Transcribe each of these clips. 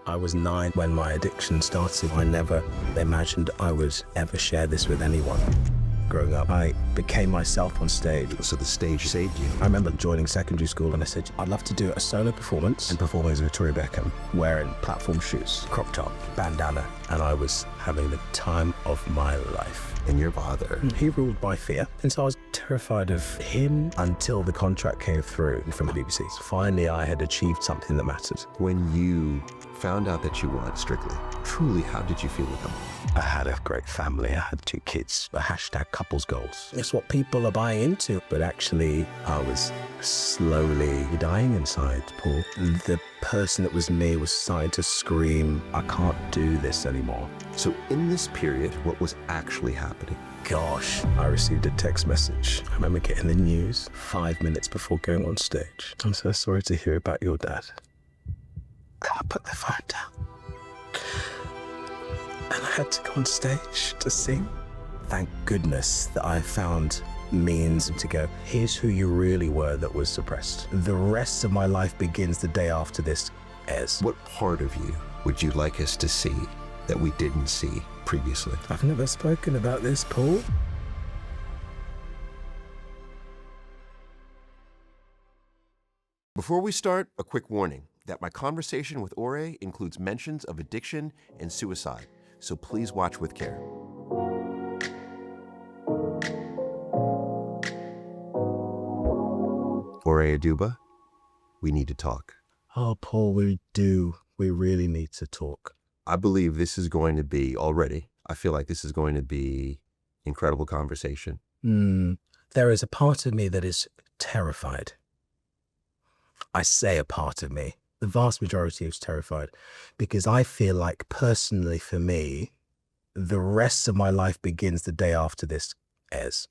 I was 9 when my addiction started. I never imagined I would ever share this with anyone. Growing up, I became myself on stage. So the stage saved you. I remember joining secondary school and I said, I'd love to do a solo performance and perform as Victoria Beckham, wearing platform shoes, crop top, bandana. And I was having the time of my life. And your father? He ruled by fear. And so I was terrified of him until the contract came through from the BBC. Finally, I had achieved something that mattered. When you found out that you won Strictly, truly, how did you feel with them? I had a great family. I had 2 kids. A hashtag couples goals. It's what people are buying into. But actually, I was slowly dying inside, Paul. The person that was me was starting to scream, I can't do this anymore. So in this period, what was actually happening? Gosh, I received a text message. I remember getting the news 5 minutes before going on stage. I'm so sorry to hear about your dad. I put the phone down. And I had to go on stage to sing. Thank goodness that I found means to go, here's who you really were that was suppressed. The rest of my life begins the day after this airs. What part of you would you like us to see that we didn't see previously? I've never spoken about this, Paul. Before we start, a quick warning that my conversation with Ore includes mentions of addiction and suicide, so please watch with care. Ore Oduba, we need to talk. Oh, Paul, we do. We really need to talk. I believe this is going to be, already, I feel like this is going to be incredible conversation. There is a part of me that is terrified. I say a part of me. The vast majority is terrified because I feel like personally for me, the rest of my life begins the day after this airs.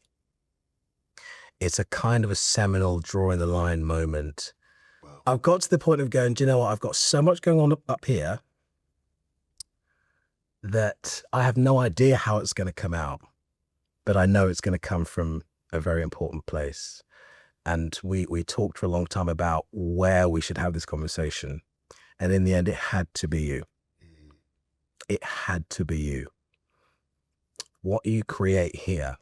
It's a kind of a seminal drawing the line moment. Wow. I've got to the point of going, do you know what? I've got so much going on up here that I have no idea how it's going to come out, but I know it's going to come from a very important place. And we talked for a long time about where we should have this conversation. And in the end, it had to be you. It had to be you. What you create here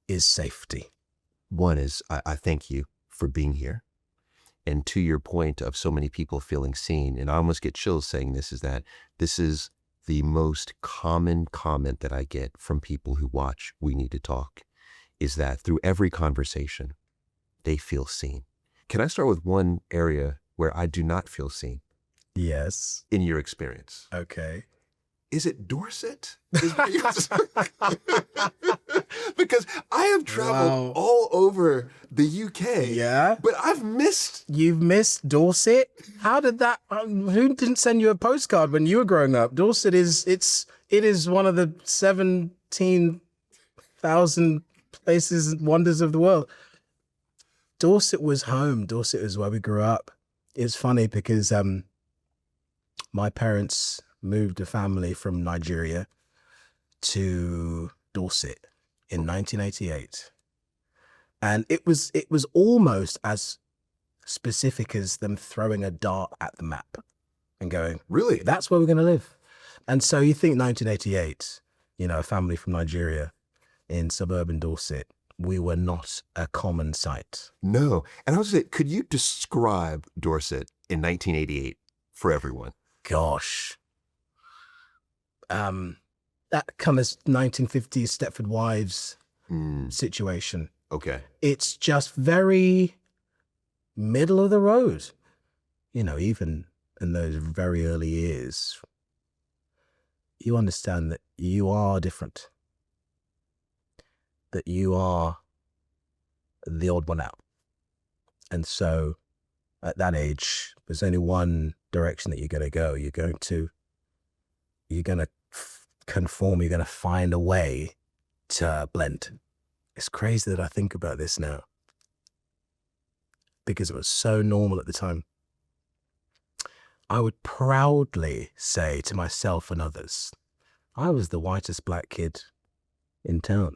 is safety. One is, I thank you for being here. And to your point of so many people feeling seen, and I almost get chills saying this, is that this is the most common comment that I get from people who watch We Need to Talk, is that through every conversation, they feel seen. Can I start with one area where I do not feel seen? Yes. In your experience. Okay. Is it Dorset? Because I have traveled all over the UK. Yeah. But I've missed. You've missed Dorset? How did that, who didn't send you a postcard when you were growing up? Dorset it is one of the 17,000 places and wonders of the world. Dorset was home. Dorset is where we grew up. It's funny because my parents moved a family from Nigeria to Dorset in 1988. And it was almost as specific as them throwing a dart at the map and going, really? That's where we're going to live. And so you think 1988, a family from Nigeria in suburban Dorset, we were not a common sight. No. And I was saying, could you describe Dorset in 1988 for everyone? Gosh. That kind of 1950s Stepford Wives situation. Okay. It's just very middle of the road. Even in those very early years, you understand that you are different. That you are the odd one out. And so at that age, there's only one direction that you're going to go. You're going to conform. You're going to find a way to blend. It's crazy that I think about this now because it was so normal at the time. I would proudly say to myself and others, I was the whitest black kid in town.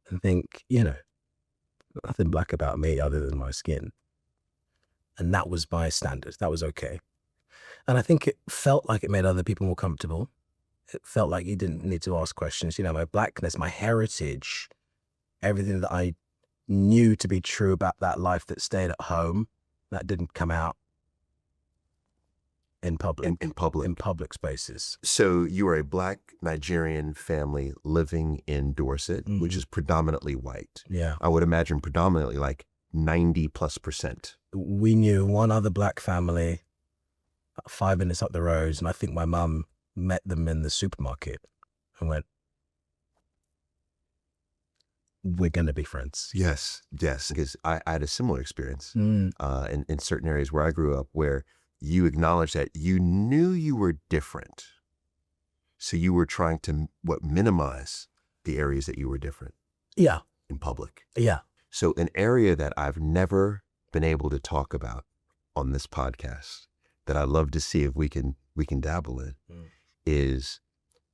And think, nothing black about me other than my skin. And that was my standard. That was okay. And I think it felt like it made other people more comfortable. It felt like you didn't need to ask questions. You know, my blackness, my heritage, everything that I knew to be true about that life that stayed at home, that didn't come out in public. In public. In public spaces. So you are a Black Nigerian family living in Dorset, which is predominantly white. Yeah. I would imagine predominantly like 90+%. We knew one other Black family about 5 minutes up the road, and I think my mum met them in the supermarket and went, we're going to be friends. Yes, because I had a similar experience in certain areas where I grew up, where you acknowledged that you knew you were different. So you were trying to minimize the areas that you were different. Yeah. In public. Yeah. So an area that I've never been able to talk about on this podcast that I'd love to see if we can dabble in is,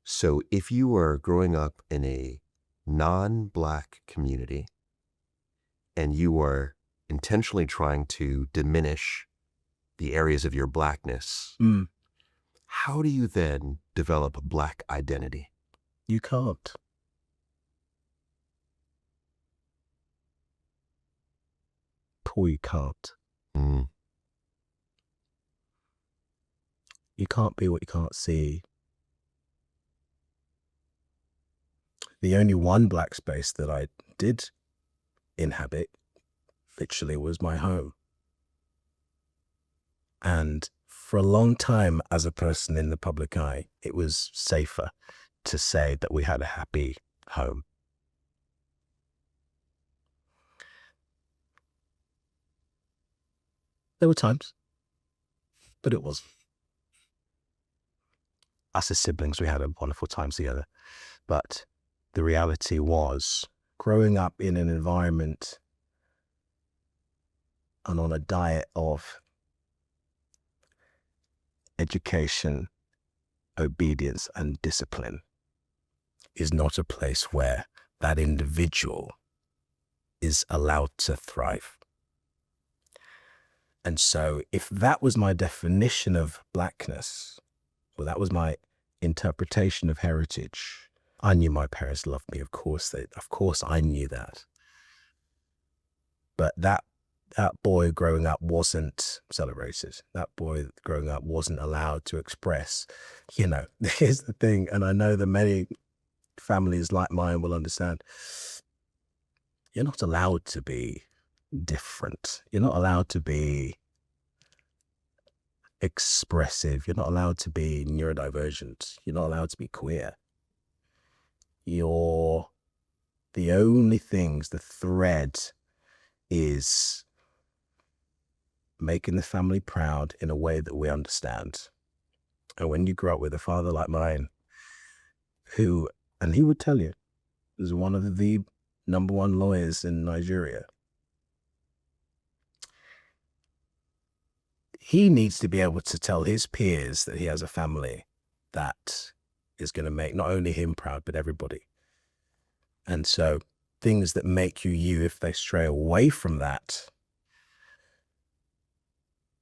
so if you are growing up in a non-Black community and you are intentionally trying to diminish the areas of your Blackness, how do you then develop a Black identity? You can't. Paul, you can't. You can't be what you can't see. The only one Black space that I did inhabit, literally, was my home. And for a long time, as a person in the public eye, it was safer to say that we had a happy home. There were times, but it wasn't. Us as siblings, we had a wonderful time together. But the reality was, growing up in an environment and on a diet of education, obedience, and discipline is not a place where that individual is allowed to thrive. And so if that was my definition of Blackness, well, that was my interpretation of heritage, I knew my parents loved me. Of course I knew that. But that boy growing up wasn't celebrated. That boy growing up wasn't allowed to express, here's the thing. And I know that many families like mine will understand. You're not allowed to be different. You're not allowed to be expressive. You're not allowed to be neurodivergent. You're not allowed to be queer. The only things, the thread is making the family proud in a way that we understand. And when you grow up with a father like mine, and he would tell you, is one of the number one lawyers in Nigeria, he needs to be able to tell his peers that he has a family that is going to make not only him proud, but everybody. And so things that make you, if they stray away from that,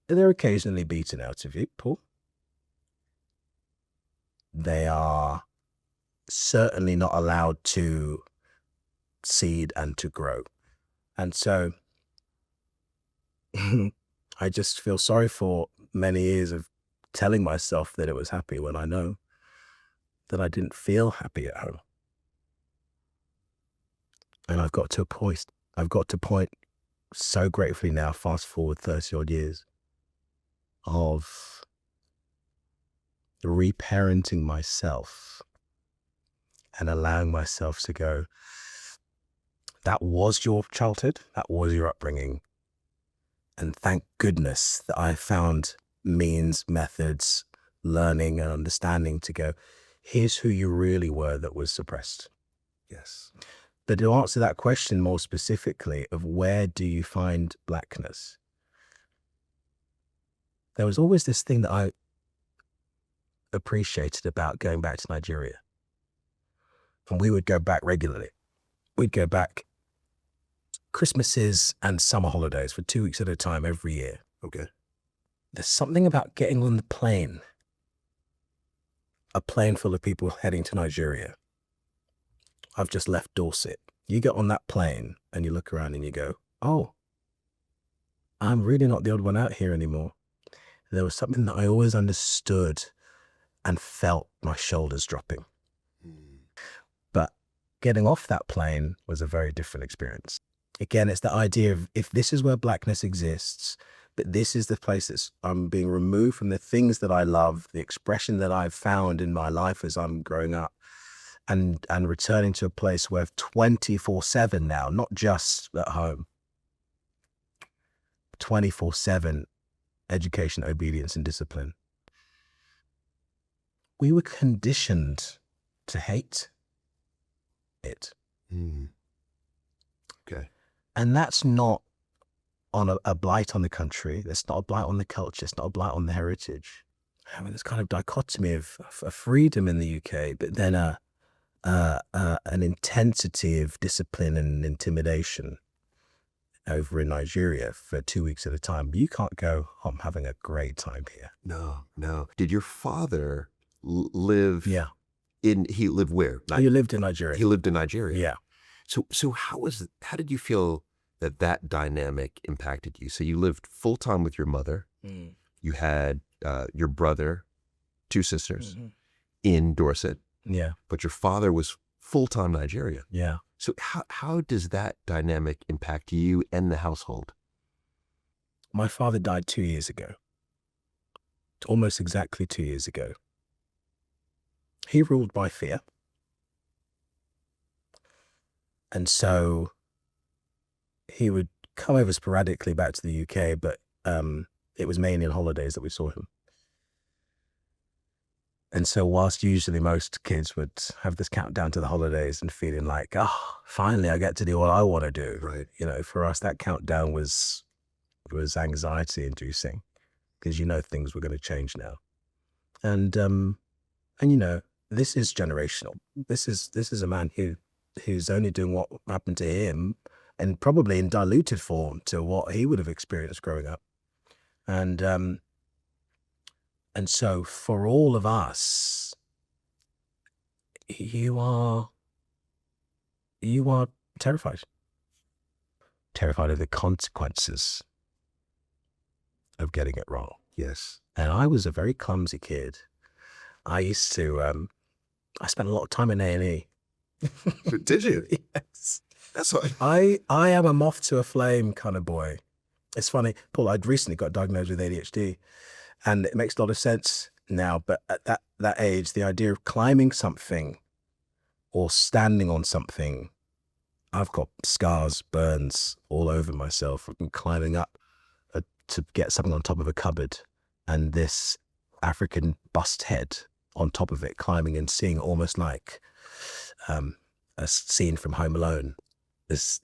they're occasionally beaten out of you, Paul. They are certainly not allowed to seed and to grow. And so I just feel sorry for many years of telling myself that it was happy when I know that I didn't feel happy at home. And I've got to a point so gratefully now, fast forward 30 odd years, of reparenting myself and allowing myself to go, that was your childhood, that was your upbringing. And thank goodness that I found means, methods, learning and understanding to go, here's who you really were that was suppressed. Yes. But to answer that question more specifically of where do you find Blackness, there was always this thing that I appreciated about going back to Nigeria. And we would go back regularly. We'd go back Christmases and summer holidays for 2 weeks at a time every year. Okay. There's something about getting on the plane, a plane full of people heading to Nigeria. I've just left Dorset. You get on that plane and you look around and you go, oh, I'm really not the odd one out here anymore. There was something that I always understood and felt my shoulders dropping. But getting off that plane was a very different experience. Again, it's the idea of, if this is where blackness exists, but this is the place that I'm being removed from the things that I love, the expression that I've found in my life as I'm growing up, and returning to a place where 24/7 now, not just at home, 24/7 education, obedience, and discipline. We were conditioned to hate it. Okay. And that's not on a blight on the country. That's not a blight on the culture. It's not a blight on the heritage. I mean, this kind of dichotomy of freedom in the UK, but then an intensity of discipline and intimidation over in Nigeria for 2 weeks at a time. You can't go, oh, I'm having a great time here. No. Did your father live? Yeah. He lived where? You lived in Nigeria. He lived in Nigeria. Yeah. So how did you feel that dynamic impacted you? So you lived full time with your mother. You had your brother, 2 sisters in Dorset. Yeah. But your father was full-time Nigerian. Yeah. So how does that dynamic impact you and the household? My father died 2 years ago. Almost exactly 2 years ago. He ruled by fear. And so he would come over sporadically back to the UK, but it was mainly on holidays that we saw him. And so whilst usually most kids would have this countdown to the holidays and feeling like, oh, finally I get to do what I want to do. Right. You know, for us, that countdown was anxiety inducing, because you know things were going to change now. And you know, this is generational. This is a man who's only doing what happened to him, and probably in diluted form to what he would have experienced growing up. And so for all of us, you are terrified. Terrified of the consequences of getting it wrong. Yes. And I was a very clumsy kid. I used to, I spent a lot of time in A&E. Did you? Yes. That's what I am a moth to a flame kind of boy. It's funny, Paul, I'd recently got diagnosed with ADHD, and it makes a lot of sense now, but at that age, the idea of climbing something or standing on something, I've got scars, burns all over myself from climbing up to get something on top of a cupboard, and this African bust head on top of it climbing and seeing almost like a scene from Home Alone. This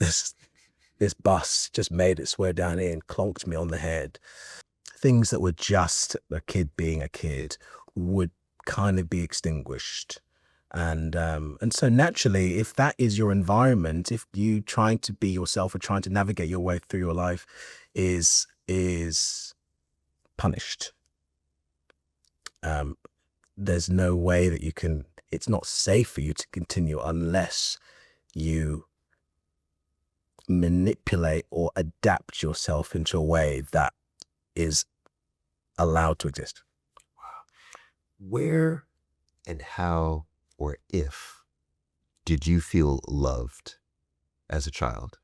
bus just made its way down here and clonked me on the head. Things that were just a kid being a kid would kind of be extinguished. And so naturally, if that is your environment, if you trying to be yourself or trying to navigate your way through your life is punished, there's no way that you can, it's not safe for you to continue unless you manipulate or adapt yourself into a way that is allowed to exist. Where and how or if did you feel loved as a child?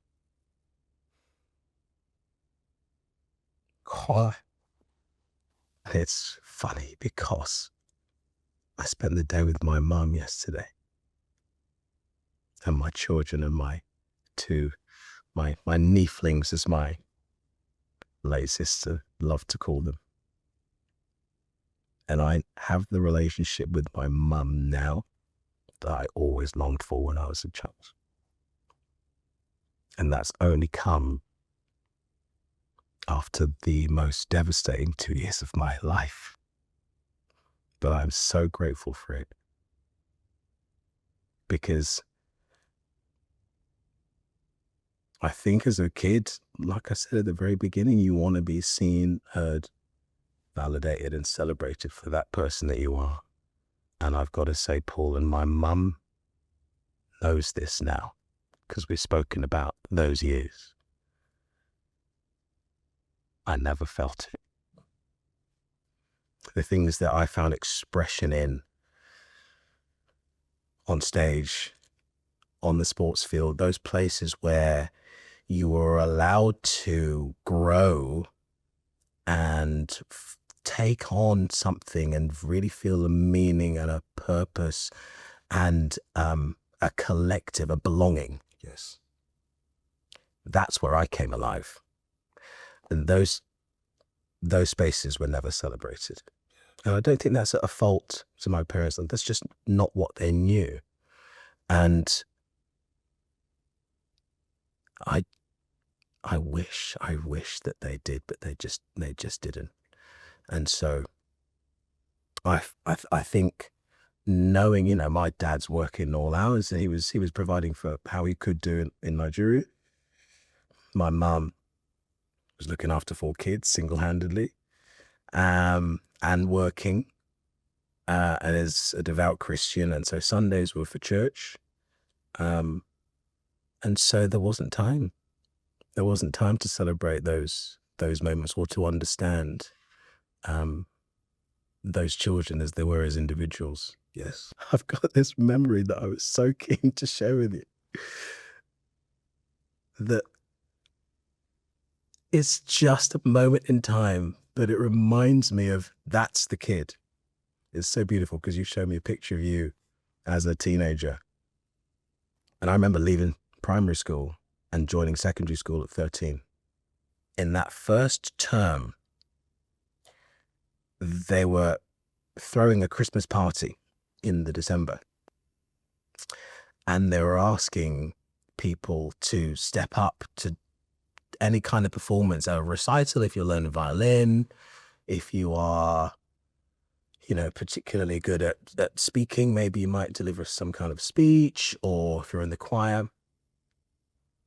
It's funny because I spent the day with my mum yesterday, and my children and my nieflings, as my late sister loved to call them. And I have the relationship with my mum now that I always longed for when I was a child. And that's only come after the most devastating 2 years of my life. But I'm so grateful for it, because I think as a kid, like I said at the very beginning, you want to be seen, heard, validated and celebrated for that person that you are. And I've got to say, Paul, and my mum knows this now because we've spoken about those years. I never felt it. The things that I found expression in on stage, on the sports field, those places where you were allowed to grow and take on something and really feel a meaning and a purpose and a collective, a belonging. Yes. That's where I came alive. And those spaces were never celebrated. And I don't think that's a fault to my parents. That's just not what they knew. And I wish that they did, but they just didn't. And so I think knowing, you know, my dad's working all hours, he was providing for how he could do in Nigeria. My mum was looking after 4 kids single-handedly, and working, and is a devout Christian, and so Sundays were for church, and so there wasn't time. There wasn't time to celebrate those moments or to understand those children as they were as individuals. Yes. I've got this memory that I was so keen to share with you. That it's just a moment in time, but it reminds me of that's the kid. It's so beautiful because you showed me a picture of you as a teenager. And I remember leaving primary school and joining secondary school at 13. In that first term, they were throwing a Christmas party in the December. And they were asking people to step up to any kind of performance, a recital, if you're learning violin, if you are, you know, particularly good at speaking, maybe you might deliver some kind of speech, or if you're in the choir.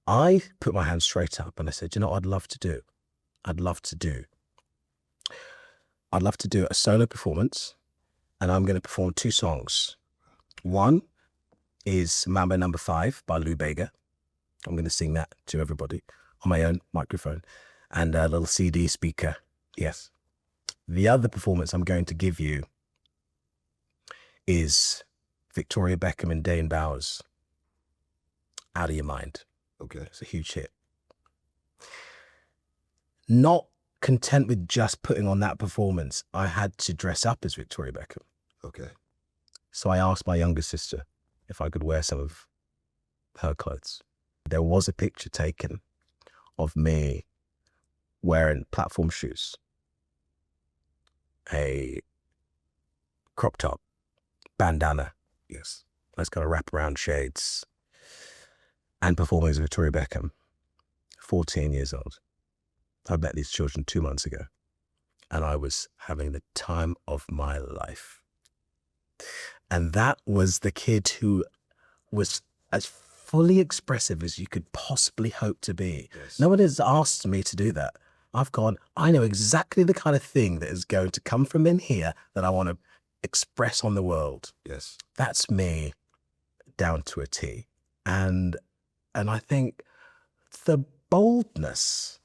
I put my hand straight up and I said, you know what I'd love to do? I'd love to do a solo performance, and I'm going to perform 2 songs. One is Mambo Number 5 by Lou Bega. I'm going to sing that to everybody on my own microphone and a little CD speaker. Yes. The other performance I'm going to give you is Victoria Beckham and Dane Bowers, Out of Your Mind. Okay. It's a huge hit. Not content with just putting on that performance, I had to dress up as Victoria Beckham. Okay. So I asked my younger sister if I could wear some of her clothes. There was a picture taken of me wearing platform shoes, a crop top, bandana, Yes. those kind of wraparound shades, and performing as Victoria Beckham, 14 years old. I met these children 2 months ago, and I was having the time of my life. And that was the kid who was as fully expressive as you could possibly hope to be. Yes. No one has asked me to do that. I've gone, I know exactly the kind of thing that is going to come from in here that I want to express on the world. Yes. That's me down to a T. And I think the boldness,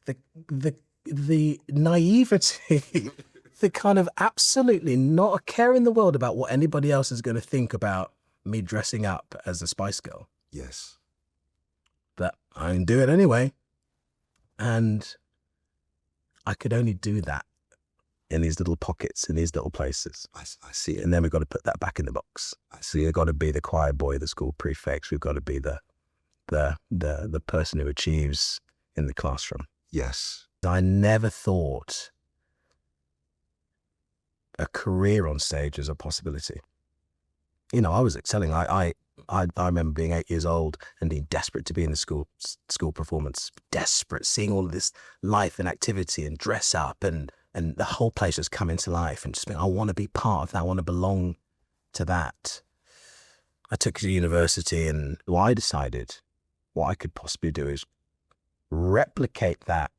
the naivety, the kind of absolutely not a care in the world about what anybody else is going to think about me dressing up as a Spice Girl. Yes. But I can do it anyway. And I could only do that in these little pockets, in these little places. I see it. And then we've got to put that back in the box. I So you've got to be the choir boy, the school prefect. We've got to be the person who achieves in the classroom. Yes. I never thought a career on stage was a possibility. You know, I was excelling. I remember being 8 years old and being desperate to be in the school performance, desperate, seeing all of this life and activity and dress up and the whole place just come into life and just being, I want to be part of that. I want to belong to that. I took to university, and I decided what I could possibly do is replicate that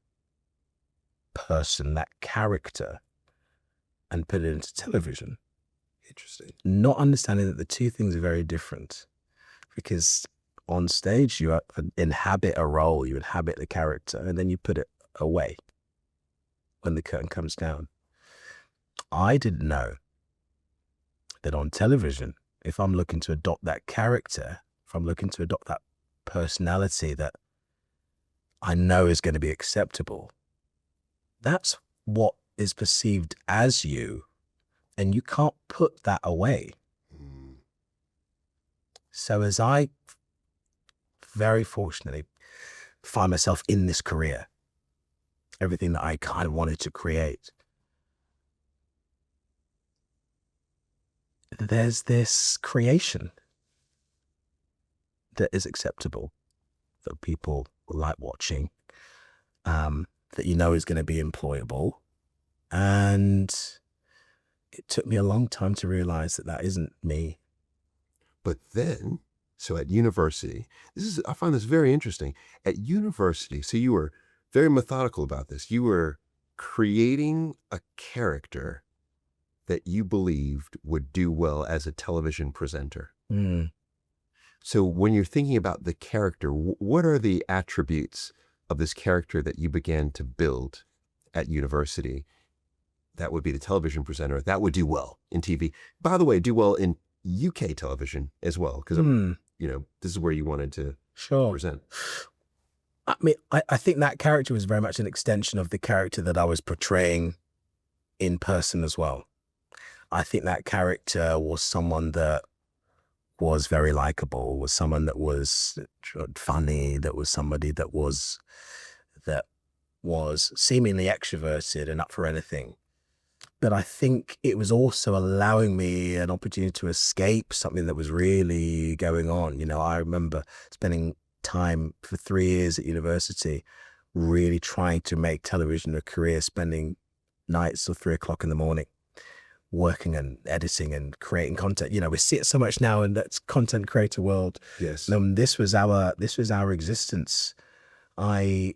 person, that character, and put it into television. Interesting. Not understanding that the two things are very different, because on stage you inhabit a role, you inhabit the character, and then you put it away when the curtain comes down. I didn't know that on television, if I'm looking to adopt that character, if I'm looking to adopt that personality that I know is going to be acceptable, that's what is perceived as you, and you can't put that away. So as I very fortunately find myself in this career, everything that I kind of wanted to create, there's this creation that is acceptable, that people like watching, that you know is going to be employable. And it took me a long time to realize that that isn't me. But then, so at university, I find this very interesting. At university, so you were very methodical about this. You were creating a character that you believed would do well as a television presenter. So when you're thinking about the character, what are the attributes of this character that you began to build at university that would be the television presenter that would do well in TV? By the way, do well in UK television as well, because this is where you wanted to present. I mean, I think that character was very much an extension of the character that I was portraying in person as well. I think that character was someone that was very likable, was someone that was funny, that was somebody that was seemingly extroverted and up for anything. But I think it was also allowing me an opportunity to escape something that was really going on. You know, I remember spending time for 3 years at university, really trying to make television a career, spending nights till 3 o'clock in the morning, working and editing and creating content. You know, we see it so much now in that content creator world. Yes. This was our existence. I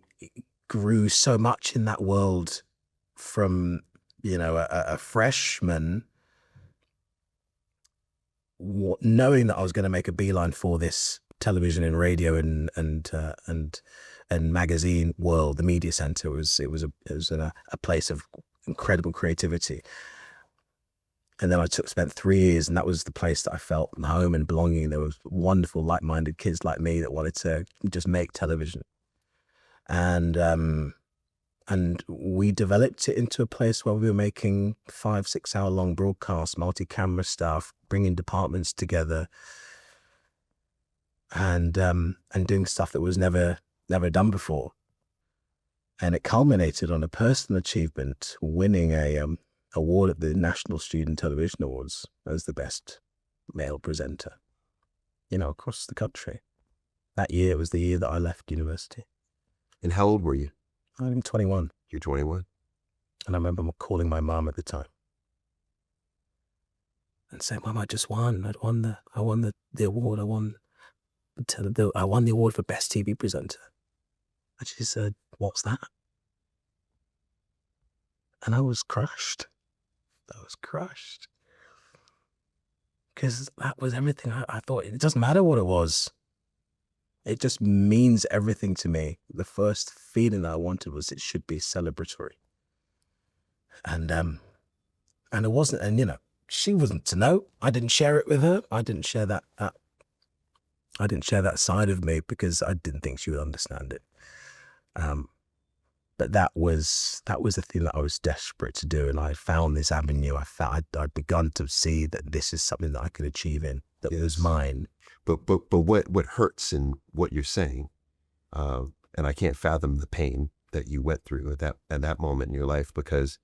grew so much in that world from, you know, a freshman, knowing that I was going to make a beeline for this television and radio and magazine world, the media center. It was a place of incredible creativity. And then I spent 3 years, and that was the place that I felt home and belonging. There was wonderful, like-minded kids like me that wanted to just make television. And we developed it into a place where we were making 5-6 hour long broadcasts, multi-camera stuff, bringing departments together, and doing stuff that was never done before. And it culminated on a personal achievement, winning a award at the National Student Television Awards as the best male presenter, you know, across the country. That year was the year that I left university. And how old were you? I'm 21. You're 21? And I remember calling my mom at the time and saying, "Mom, I just won. I won the award. I won the award for best TV presenter." And she said, "What's that?" And I was crushed. Because that was everything. I thought, it doesn't matter what it was. It just means everything to me. The first feeling that I wanted was it should be celebratory. And it wasn't, and you know, she wasn't to know. I didn't share it with her. I didn't share that side of me because I didn't think she would understand it. But that was the thing that I was desperate to do, and I found this avenue. I'd begun to see that this is something that I could achieve in, that was mine. But what hurts in what you're saying, and I can't fathom the pain that you went through at that moment in your life, because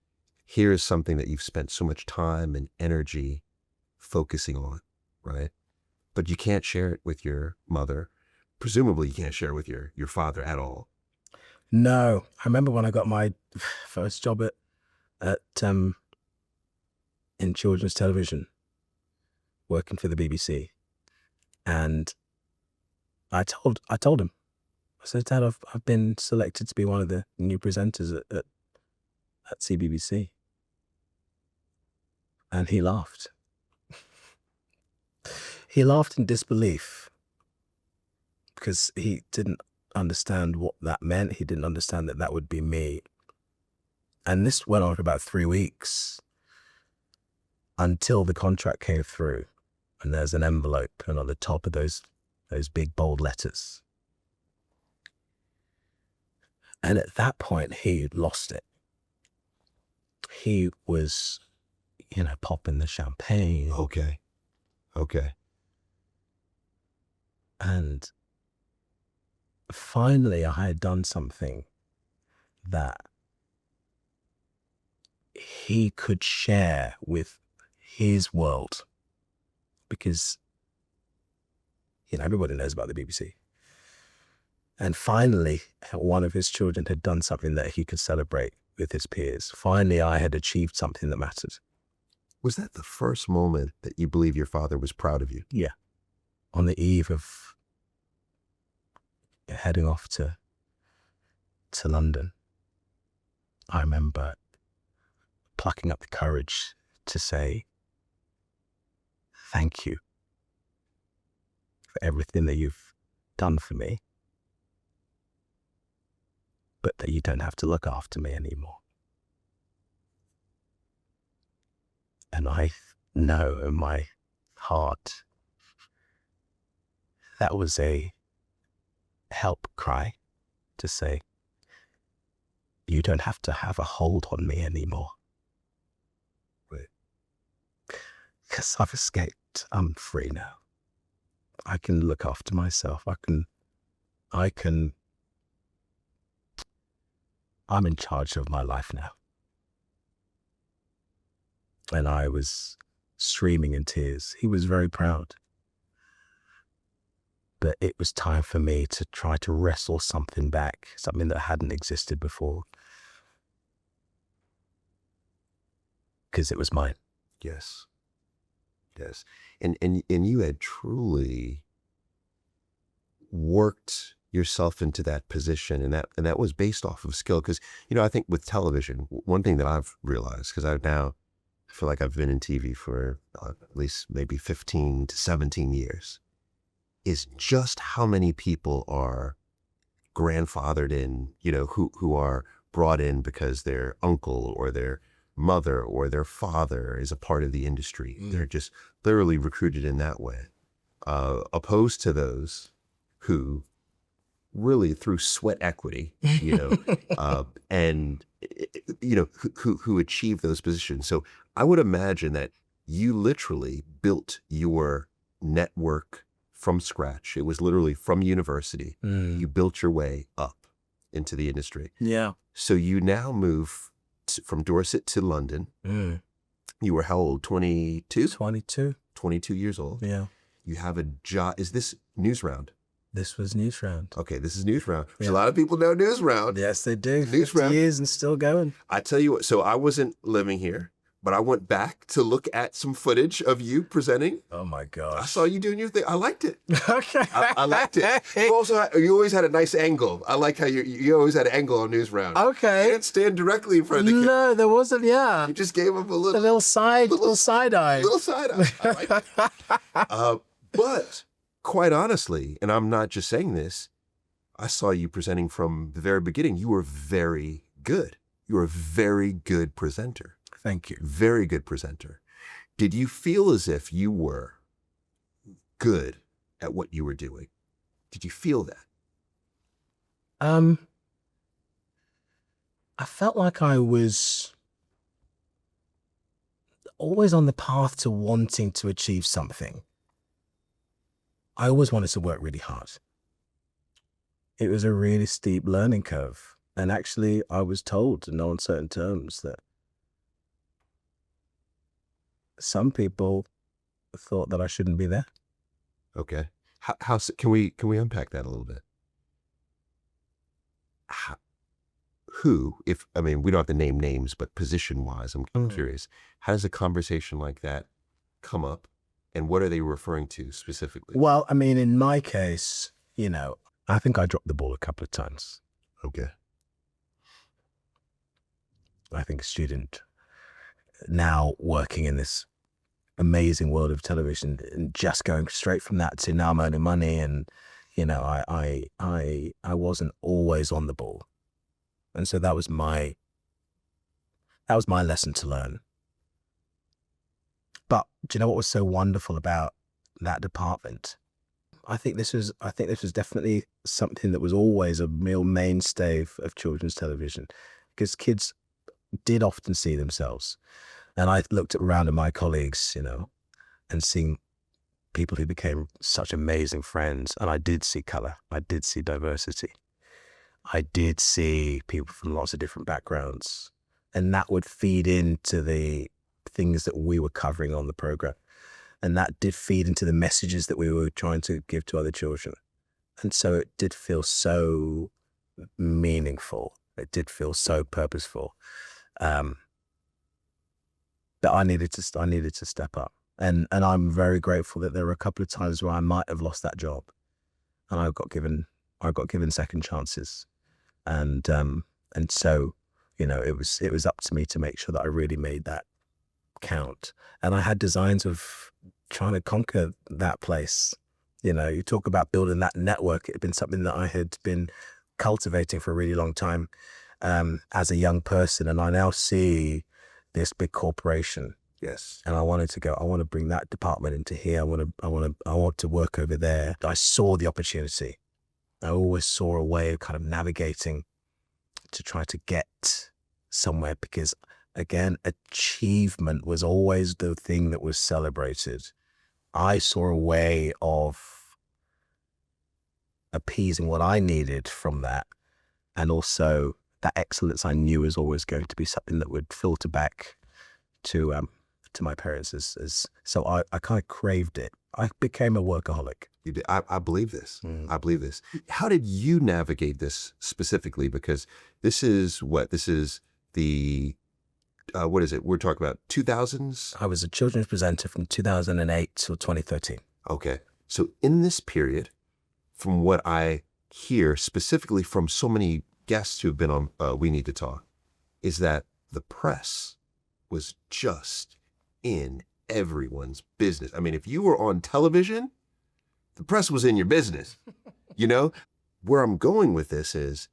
here is something that you've spent so much time and energy focusing on, right? But you can't share it with your mother. Presumably you can't share it with your father at all. No, I remember when I got my first job in children's television, working for the BBC, and I told him, I said, "Dad, I've been selected to be one of the new presenters at CBBC." And he laughed. He laughed in disbelief because he didn't understand what that meant. He didn't understand that that would be me. And this went on for about 3 weeks until the contract came through. And there's an envelope, and on the top of those big bold letters. And at that point, he lost it. He was, popping the champagne. Okay. And finally, I had done something that he could share with his world, because everybody knows about the BBC. And finally, one of his children had done something that he could celebrate with his peers. Finally, I had achieved something that mattered. Was that the first moment that you believe your father was proud of you? Yeah. On the eve of heading off to London, I remember plucking up the courage to say, thank you for everything that you've done for me, but that you don't have to look after me anymore. And I know in my heart that was a help cry to say, you don't have to have a hold on me anymore. Right. Because I've escaped. I'm free now. I can look after myself. I'm in charge of my life now. And I was streaming in tears. He was very proud. But it was time for me to try to wrestle something back, something that hadn't existed before. Because it was mine. Yes. And you had truly worked yourself into that position, and that was based off of skill. Because I think with television, one thing that I've realized, because I feel like I've been in TV for at least maybe 15 to 17 years, is just how many people are grandfathered in, who are brought in because their uncle or their mother or their father is a part of the industry. They're just literally recruited in that way, opposed to those who really through sweat equity, and who achieve those positions. So I would imagine that you literally built your network from scratch. It was literally from university. You built your way up into the industry. Yeah. So you now move from Dorset to London. You were how old? 22? 22. 22 years old. Yeah. You have a job. Is this Newsround? This was Newsround. Okay, this is Newsround. Yeah. A lot of people know Newsround. Yes, they do. Newsround. 50 years and still going. I tell you what, so I wasn't living here, but I went back to look at some footage of you presenting. Oh my gosh. I saw you doing your thing. I liked it. Okay. I liked it. You always had a nice angle. I like how you always had an angle on Newsround. Okay. You didn't stand directly in front of the camera. No, there wasn't. Yeah. You just gave him a A little side eye. little side eye. I like it. But quite honestly, and I'm not just saying this, I saw you presenting from the very beginning. You were very good. You were a very good presenter. Thank you. Very good presenter. Did you feel as if you were good at what you were doing? Did you feel that? I felt like I was always on the path to wanting to achieve something. I always wanted to work really hard. It was a really steep learning curve. And actually, I was told in no uncertain terms that some people thought that I shouldn't be there. Okay. How can we unpack that a little bit? We don't have to name names, but position-wise, I'm curious. How does a conversation like that come up, and what are they referring to specifically? Well, in my case, I think I dropped the ball a couple of times. Okay. I think a student now working in this amazing world of television and just going straight from that to now I'm earning money. And, I wasn't always on the ball. And so that was my lesson to learn. But do you know what was so wonderful about that department? I think this was definitely something that was always a real mainstay of children's television, because kids did often see themselves. And I looked around at my colleagues, and seeing people who became such amazing friends. And I did see color. I did see diversity. I did see people from lots of different backgrounds. And that would feed into the things that we were covering on the program. And that did feed into the messages that we were trying to give to other children. And so it did feel so meaningful. It did feel so purposeful. That I needed to step up. And I'm very grateful that there were a couple of times where I might have lost that job, and I got given second chances. And so, it was up to me to make sure that I really made that count. And I had designs of trying to conquer that place. You talk about building that network. It had been something that I had been cultivating for a really long time as a young person. And I now see this big corporation. Yes. And I want to bring that department into here. I want to work over there. I saw the opportunity. I always saw a way of kind of navigating to try to get somewhere, because again, achievement was always the thing that was celebrated. I saw a way of appeasing what I needed from that. And also that excellence I knew was always going to be something that would filter back to my parents. So I kind of craved it. I became a workaholic. You did. I believe this. Mm. I believe this. How did you navigate this specifically? Because this is the, what is it? We're talking about 2000s? I was a children's presenter from 2008 till 2013. Okay. So in this period, from what I hear specifically from so many guests who've been on We Need to Talk, is that the press was just in everyone's business. I mean, if you were on television, the press was in your business. Where I'm going with this is,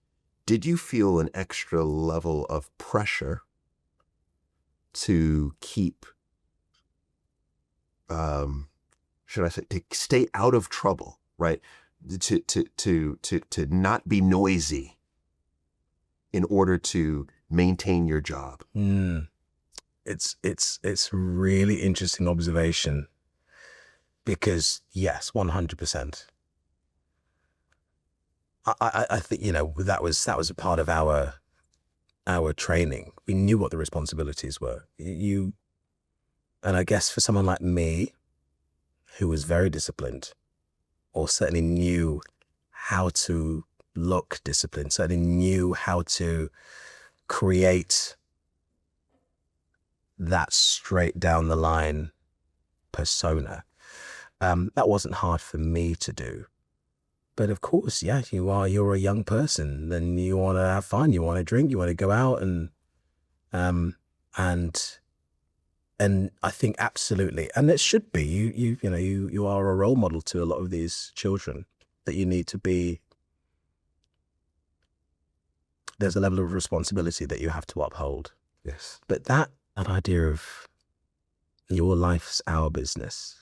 did you feel an extra level of pressure to keep, should I say, to stay out of trouble, right? To not be noisy in order to maintain your job? It's a really interesting observation, because yes, 100%. I think that was a part of our training. We knew what the responsibilities were. And I guess for someone like me, who was very disciplined, or certainly knew how to look disciplined, certainly knew how to create that straight down the line persona, that wasn't hard for me to do. But of course, yeah, you're a young person, then you want to have fun, you want to drink, you want to go out, and I think absolutely, and it should be, you are a role model to a lot of these children, that you need to be. There's a level of responsibility that you have to uphold. Yes. But that idea of your life's our business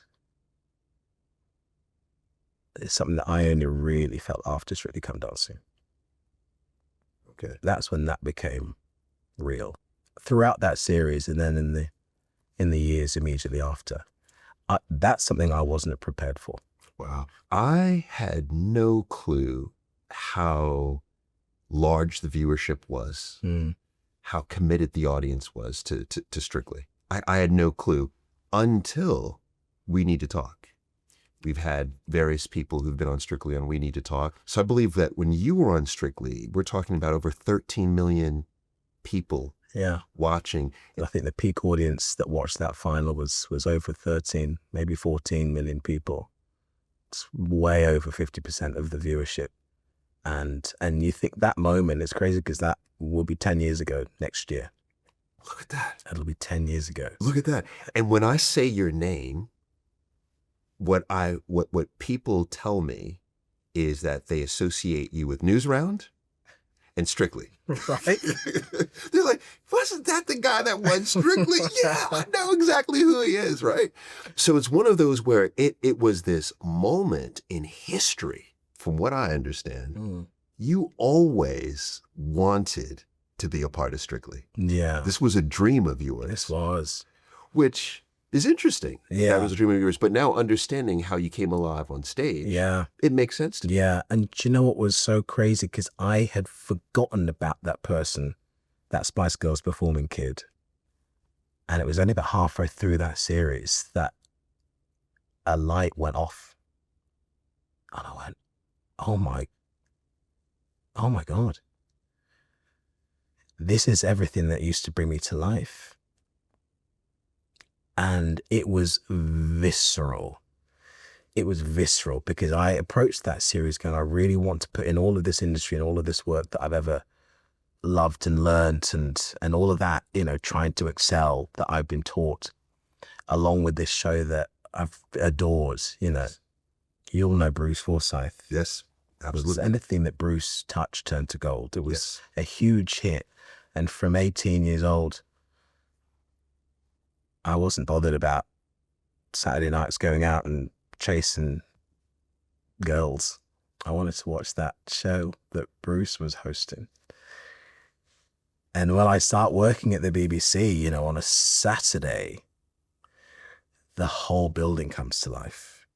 is something that I only really felt after Strictly Come Dancing. Okay. That's when that became real. Throughout that series, and then in the years immediately after, that's something I wasn't prepared for. Wow. I had no clue how large the viewership was, how committed the audience was to Strictly. I had no clue until We Need to Talk. We've had various people who've been on Strictly on We Need to Talk. So I believe that when you were on Strictly, we're talking about over 13 million people watching. I think the peak audience that watched that final was over 13, maybe 14 million people. It's way over 50% of the viewership. And you think that moment is crazy, because that will be 10 years ago next year. Look at that. It'll be 10 years ago. Look at that. And when I say your name, what people tell me is that they associate you with Newsround and Strictly. Right? They're like, wasn't that the guy that won Strictly? Yeah, I know exactly who he is, right? So it's one of those where it was this moment in history, from what I understand. You always wanted to be a part of Strictly. Yeah. This was a dream of yours. This was. Which is interesting. Yeah. That was a dream of yours. But now understanding how you came alive on stage, Yeah. it makes sense to me. Yeah. And do you know what was so crazy? Because I had forgotten about that person, that Spice Girls performing kid. And it was only about halfway through that series that a light went off. And I went, oh my God. This is everything that used to bring me to life. And it was visceral. It was visceral because I approached that series going, I really want to put in all of this industry and all of this work that I've ever loved and learned and all of that, you know, trying to excel that I've been taught, along with this show that I've adored, you know. You all know Bruce Forsyth. Yes, absolutely. Anything that Bruce touched turned to gold. It was a huge hit. And from 18 years old, I wasn't bothered about Saturday nights going out and chasing girls. I wanted to watch that show that Bruce was hosting. And when I start working at the BBC, you know, on a Saturday, the whole building comes to life.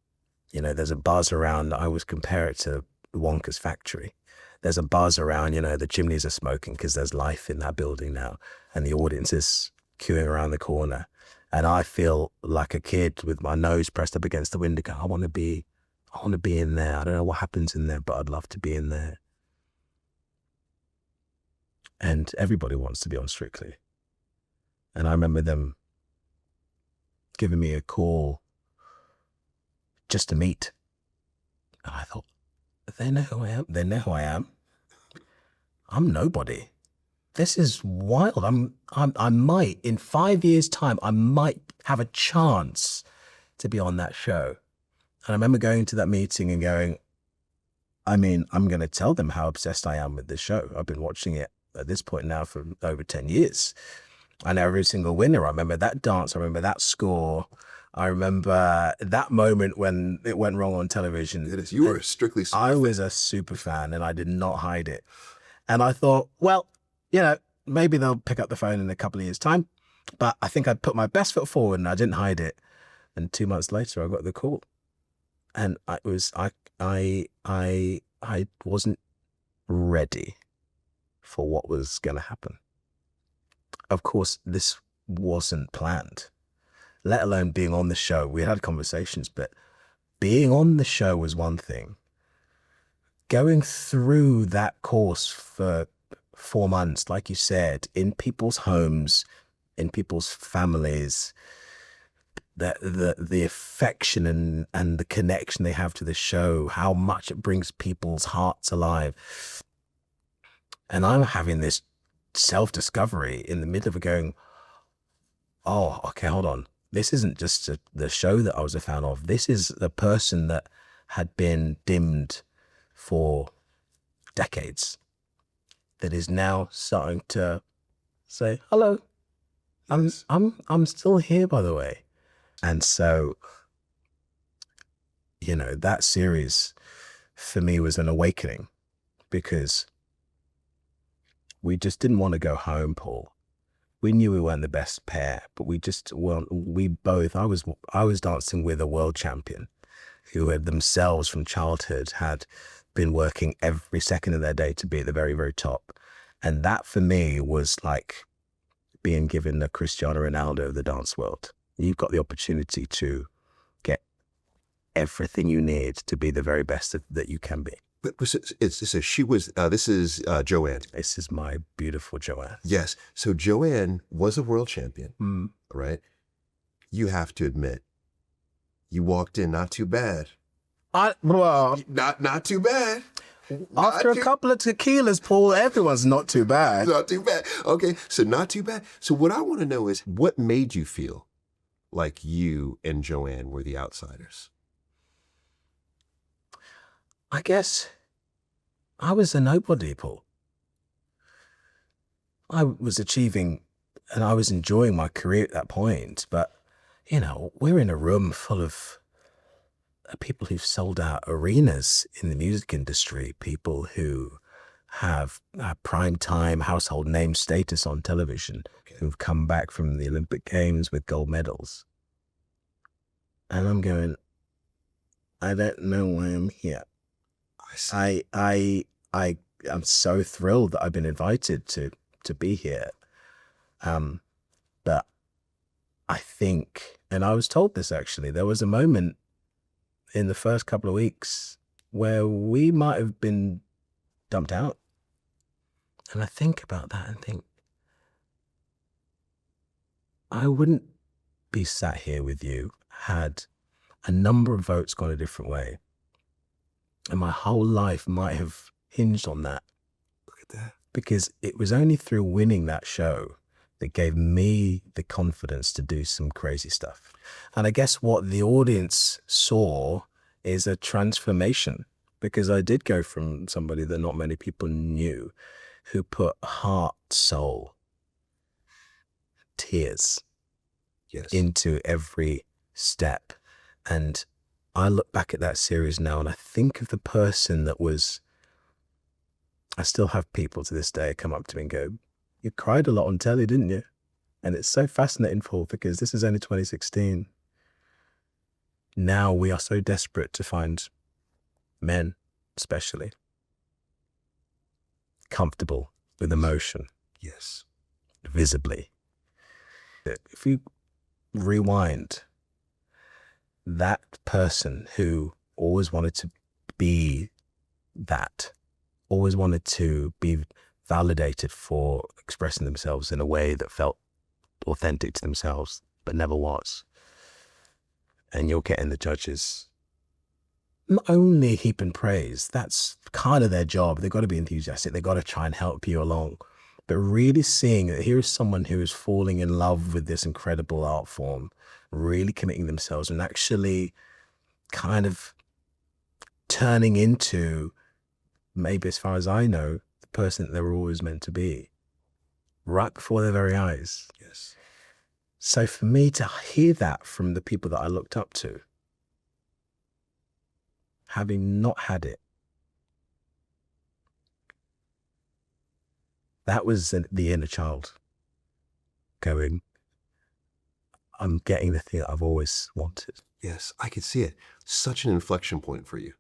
You know, there's a buzz around. I always compare it to Wonka's factory. There's a buzz around, you know, the chimneys are smoking because there's life in that building now. And the audience is queuing around the corner. And I feel like a kid with my nose pressed up against the window. I want to be in there. I don't know what happens in there, but I'd love to be in there. And everybody wants to be on Strictly. And I remember them giving me a call just to meet. And I thought, they know who I am. They know who I am. I'm nobody. This is wild. I might, in 5 years' time, I might have a chance to be on that show. And I remember going to that meeting and going, I mean, I'm going to tell them how obsessed I am with this show. I've been watching it at this point now for over 10 years. I know every single winner. I remember that dance. I remember that score. I remember that moment when it went wrong on television. It is. You were Strictly. I was a super fan and I did not hide it. And I thought, well, you know, maybe they'll pick up the phone in a couple of years' time. But I think I put my best foot forward and I didn't hide it. And 2 months later, I got the call. And I wasn't ready for what was going to happen. Of course, this wasn't planned, let alone being on the show. We had conversations, but being on the show was one thing. Going through that course for 4 months, like you said, in people's homes, in people's families, the affection and the connection they have to the show, how much it brings people's hearts alive. And I'm having this self-discovery in the middle of it going, oh, okay, hold on. This isn't just the show that I was a fan of. This is the person that had been dimmed for decades that is now starting to say, hello, I'm still here, by the way. And so, you know, that series for me was an awakening because we just didn't want to go home, Paul. We knew we weren't the best pair, but we just weren't. I was dancing with a world champion who had themselves from childhood had been working every second of their day to be at the very, very top. And that for me was like being given the Cristiano Ronaldo of the dance world. You've got the opportunity to get everything you need to be the very best that you can be. But this is Joanne. This is my beautiful Joanne. Yes. So Joanne was a world champion, right? You have to admit, you walked in not too bad. Well, Not too bad. After a couple of tequilas, Paul, everyone's not too bad. Not too bad. Okay, so not too bad. So what I want to know is what made you feel like you and Joanne were the outsiders? I guess I was a nobody, Paul. I was achieving and I was enjoying my career at that point, but you know, we're in a room full of people who've sold out arenas in the music industry, people who have prime time household name status on television, who've come back from the Olympic Games with gold medals. And I'm going, I don't know why I'm here. I'm so thrilled that I've been invited to be here. But I think, and I was told this actually, there was a moment in the first couple of weeks where we might have been dumped out. And I think about that and think, I wouldn't be sat here with you had a number of votes gone a different way. And my whole life might have hinged on that. Look at that. Because it was only through winning that show that gave me the confidence to do some crazy stuff. And I guess what the audience saw is a transformation, because I did go from somebody that not many people knew, who put heart, soul, tears into every step. And I look back at that series now and I think of the person that was, I still have people to this day come up to me and go, you cried a lot on telly, didn't you? And it's so fascinating, Paul, because this is only 2016. Now we are so desperate to find men, especially, comfortable with emotion. Yes. Visibly. If you rewind, that person who always wanted to be that, always wanted to be validated for expressing themselves in a way that felt authentic to themselves, but never was. And you're getting the judges not only heaping praise, that's kind of their job. They've got to be enthusiastic. They've got to try and help you along. But really seeing that here is someone who is falling in love with this incredible art form, really committing themselves and actually kind of turning into, maybe as far as I know, the person that they were always meant to be, right before their very eyes. Yes. So for me to hear that from the people that I looked up to, having not had it, that was the inner child going, I'm getting the thing that I've always wanted. Yes, I could see it. Such an inflection point for you.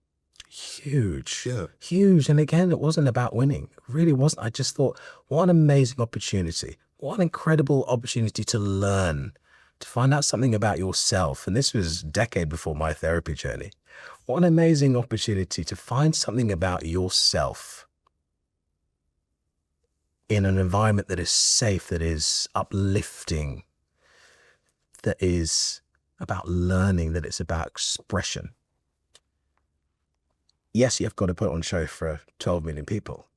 Huge. Yeah. Huge. And again, it wasn't about winning. It really wasn't. I just thought, what an amazing opportunity. What an incredible opportunity to learn, to find out something about yourself. And this was a decade before my therapy journey. What an amazing opportunity to find something about yourself in an environment that is safe, that is uplifting, that is about learning, that it's about expression. Yes, you've got to put on a show for 12 million people.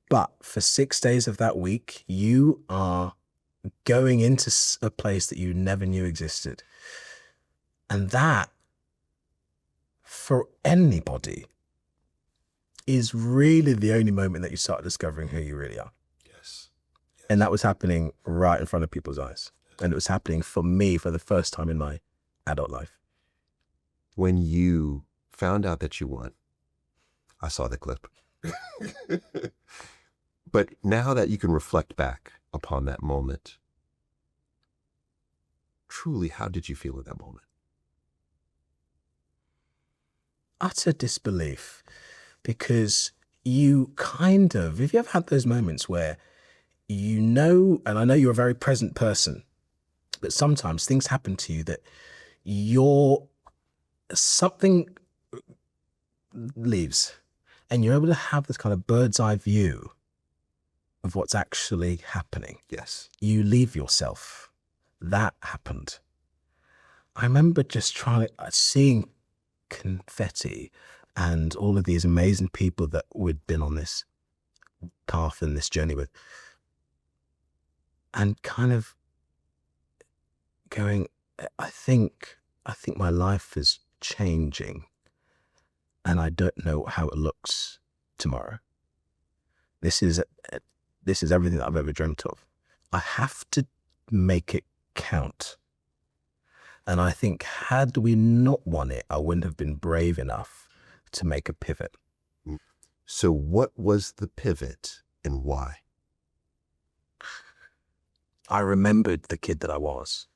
But for 6 days of that week, you are going into a place that you never knew existed. And that, for anybody, is really the only moment that you start discovering who you really are. Yes. And that was happening right in front of people's eyes. And it was happening for me for the first time in my adult life. When you found out that you won, I saw the clip. But now that you can reflect back upon that moment, truly, how did you feel at that moment? Utter disbelief, because you kind of, if you ever had those moments where you know, and I know you're a very present person, but sometimes things happen to you that something leaves and you're able to have this kind of bird's eye view of what's actually happening. Yes. You leave yourself. That happened. I remember just seeing confetti and all of these amazing people that we'd been on this path and this journey with, and kind of going, I think my life is changing, and I don't know how it looks tomorrow. This is everything that I've ever dreamt of. I have to make it count. And I think had we not won it, I wouldn't have been brave enough to make a pivot. So what was the pivot and why? I remembered the kid that I was.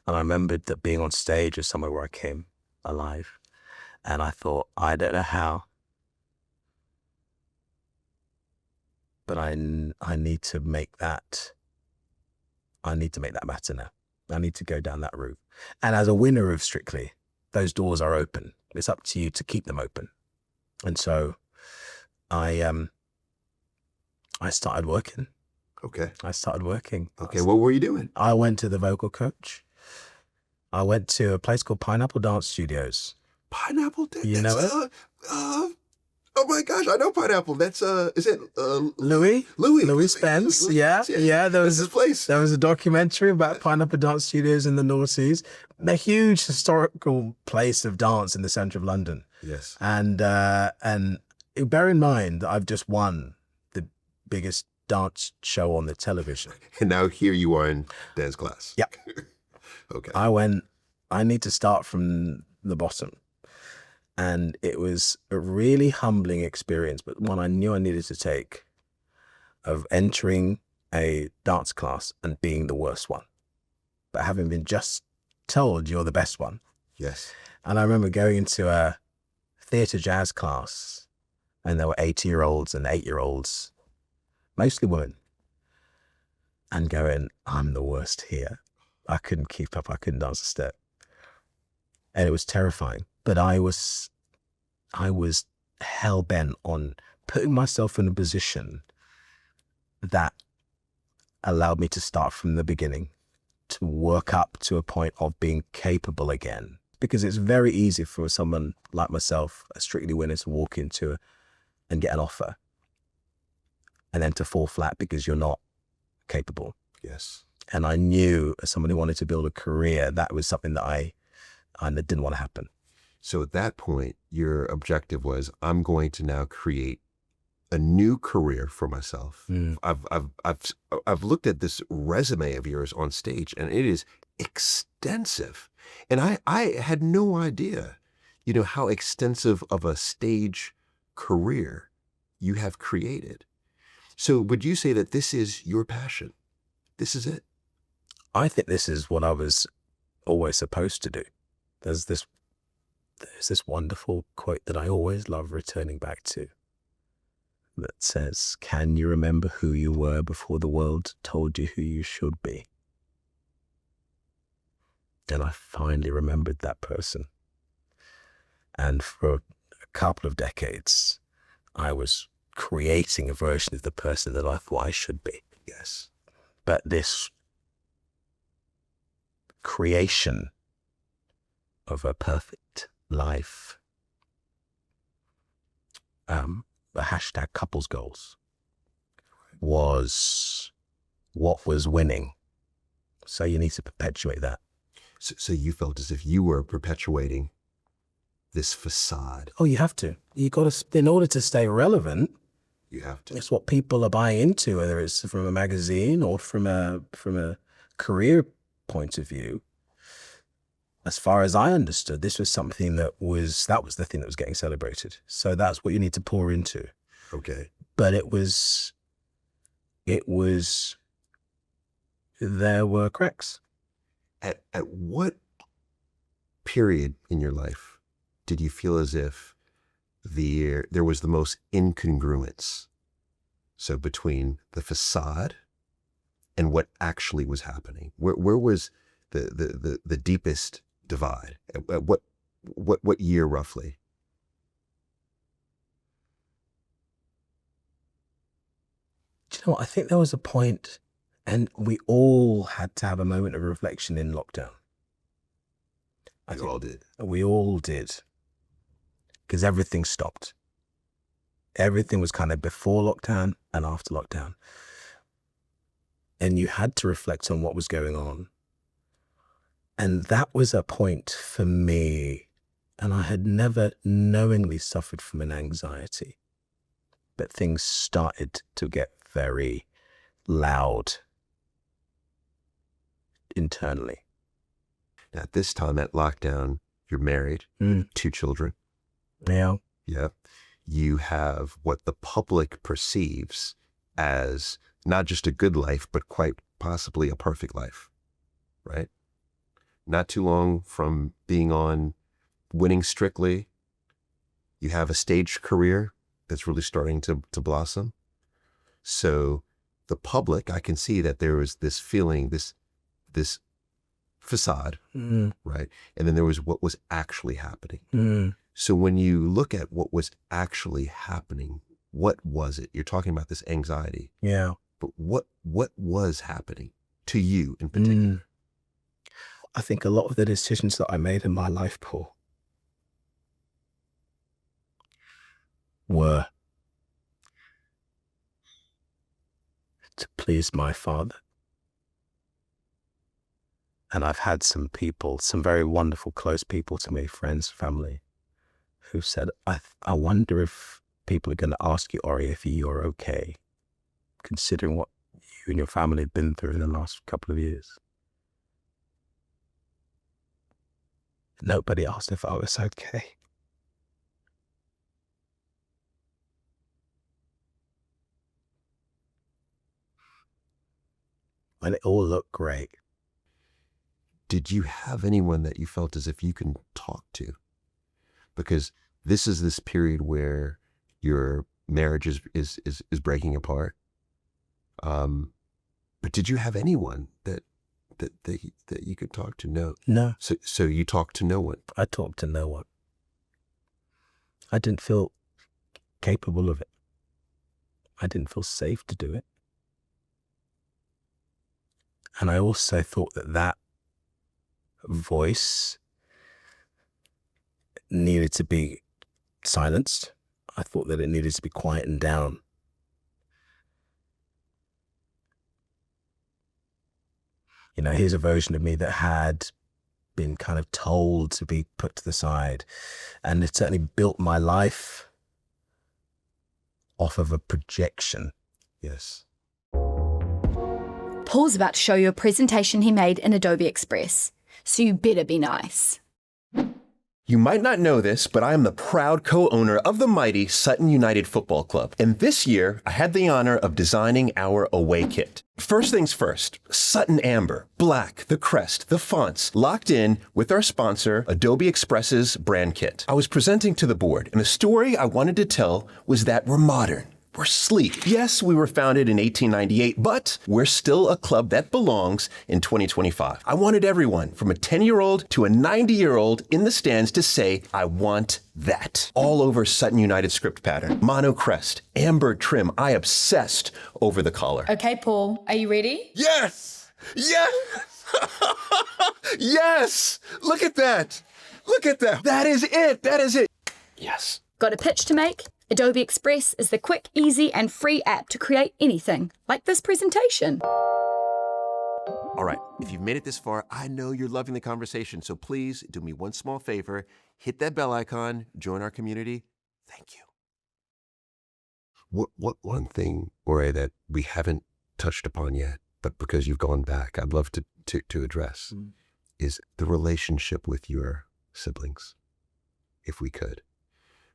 And I remembered that being on stage was somewhere where I came alive. And I thought, I don't know how, but I need to make that matter now. I need to go down that route. And as a winner of Strictly, those doors are open. It's up to you to keep them open. And so I started working. Okay. Okay, what were you doing? I went to the vocal coach. I went to a place called Pineapple Dance Studios. Pineapple Dance? You know it? Oh my gosh, I know Pineapple. That's, is it? Louis Spence. Yeah. There was this place. There was a documentary about Pineapple Dance Studios in the North Seas. A huge historical place of dance in the centre of London. Yes. And bear in mind that I've just won the biggest dance show on the television. And now here you are in dance class. Yeah. Okay. I need to start from the bottom. And it was a really humbling experience, but one I knew I needed to take, of entering a dance class and being the worst one, but having been just told you're the best one. Yes. And I remember going into a theatre jazz class, and there were 80-year-olds and 8-year-olds, mostly women, and going, I'm the worst here. I couldn't keep up. I couldn't dance a step. And it was terrifying. But I was hell-bent on putting myself in a position that allowed me to start from the beginning, to work up to a point of being capable again. Because it's very easy for someone like myself, a Strictly winner, to walk into and get an offer and then to fall flat because you're not capable. Yes. And I knew, as someone who wanted to build a career, that was something that I didn't want to happen. So at that point, your objective was, I'm going to now create a new career for myself. I've looked at this resume of yours on stage, and it is extensive. And I had no idea, how extensive of a stage career you have created. So would you say that this is your passion? This is it? I think this is what I was always supposed to do. There's this wonderful quote that I always love returning back to that says, can you remember who you were before the world told you who you should be? And I finally remembered that person. And for a couple of decades, I was creating a version of the person that I thought I should be. Yes. But this creation of a perfect life, the hashtag couples goals, was what was winning. So you need to perpetuate that. So you felt as if you were perpetuating this facade. Oh, you have to. You got to, in order to stay relevant. You have to. It's what people are buying into, whether it's from a magazine or from a career point of view. As far as I understood, this was something that was the thing that was getting celebrated. So that's what you need to pour into. Okay. But there were cracks. At what period in your life did you feel as if there was the most incongruence? So between the facade and what actually was happening, where was the deepest divide? At what year roughly? Do you know what? I think there was a point, and we all had to have a moment of reflection in lockdown. We all did. We all did. because everything stopped. Everything was kind of before lockdown and after lockdown. And you had to reflect on what was going on. And that was a point for me. And I had never knowingly suffered from an anxiety, but things started to get very loud internally. At this time, at lockdown, you're married, 2 children. Yeah. Yeah. You have what the public perceives as not just a good life, but quite possibly a perfect life, right? Not too long from being on Winning Strictly, you have a stage career that's really starting to blossom. So the public, I can see that there was this feeling, this facade, right? And then there was what was actually happening. So when you look at what was actually happening, what was it? You're talking about this anxiety. Yeah. But what was happening to you in particular? I think a lot of the decisions that I made in my life, Paul, were to please my father. And I've had some people, some very wonderful, close people to me, friends, family, who said, I wonder if people are going to ask you, Ore, if you're okay, considering what you and your family have been through in the last couple of years. Nobody asked if I was okay. And it all looked great. Did you have anyone that you felt as if you can talk to? Because this is this period where your marriage is breaking apart. But did you have anyone that you could talk to? No. No. So you talked to no one. I talked to no one. I didn't feel capable of it. I didn't feel safe to do it. And I also thought that voice needed to be silenced. I thought that it needed to be quietened down. You know, here's a version of me that had been kind of told to be put to the side. And it certainly built my life off of a projection. Yes. Paul's about to show you a presentation he made in Adobe Express, so you better be nice. You might not know this, but I am the proud co-owner of the mighty Sutton United Football Club. And this year, I had the honor of designing our away kit. First things first, Sutton Amber, black, the crest, the fonts, locked in with our sponsor, Adobe Express's brand kit. I was presenting to the board, and the story I wanted to tell was that we're modern. We're sleek. Yes, we were founded in 1898, but we're still a club that belongs in 2025. I wanted everyone, from a 10-year-old to a 90-year-old in the stands to say, I want that. All over Sutton United script pattern. Mono crest, amber trim. I obsessed over the collar. Okay, Paul, are you ready? Yes! Yes! Yes! Look at that! Look at that! That is it! That is it! Yes. Got a pitch to make? Adobe Express is the quick, easy, and free app to create anything, like this presentation. All right, if you've made it this far, I know you're loving the conversation. So please do me one small favor, hit that bell icon, join our community. Thank you. What one thing, Ore, that we haven't touched upon yet, but because you've gone back, I'd love to address, is the relationship with your siblings, if we could.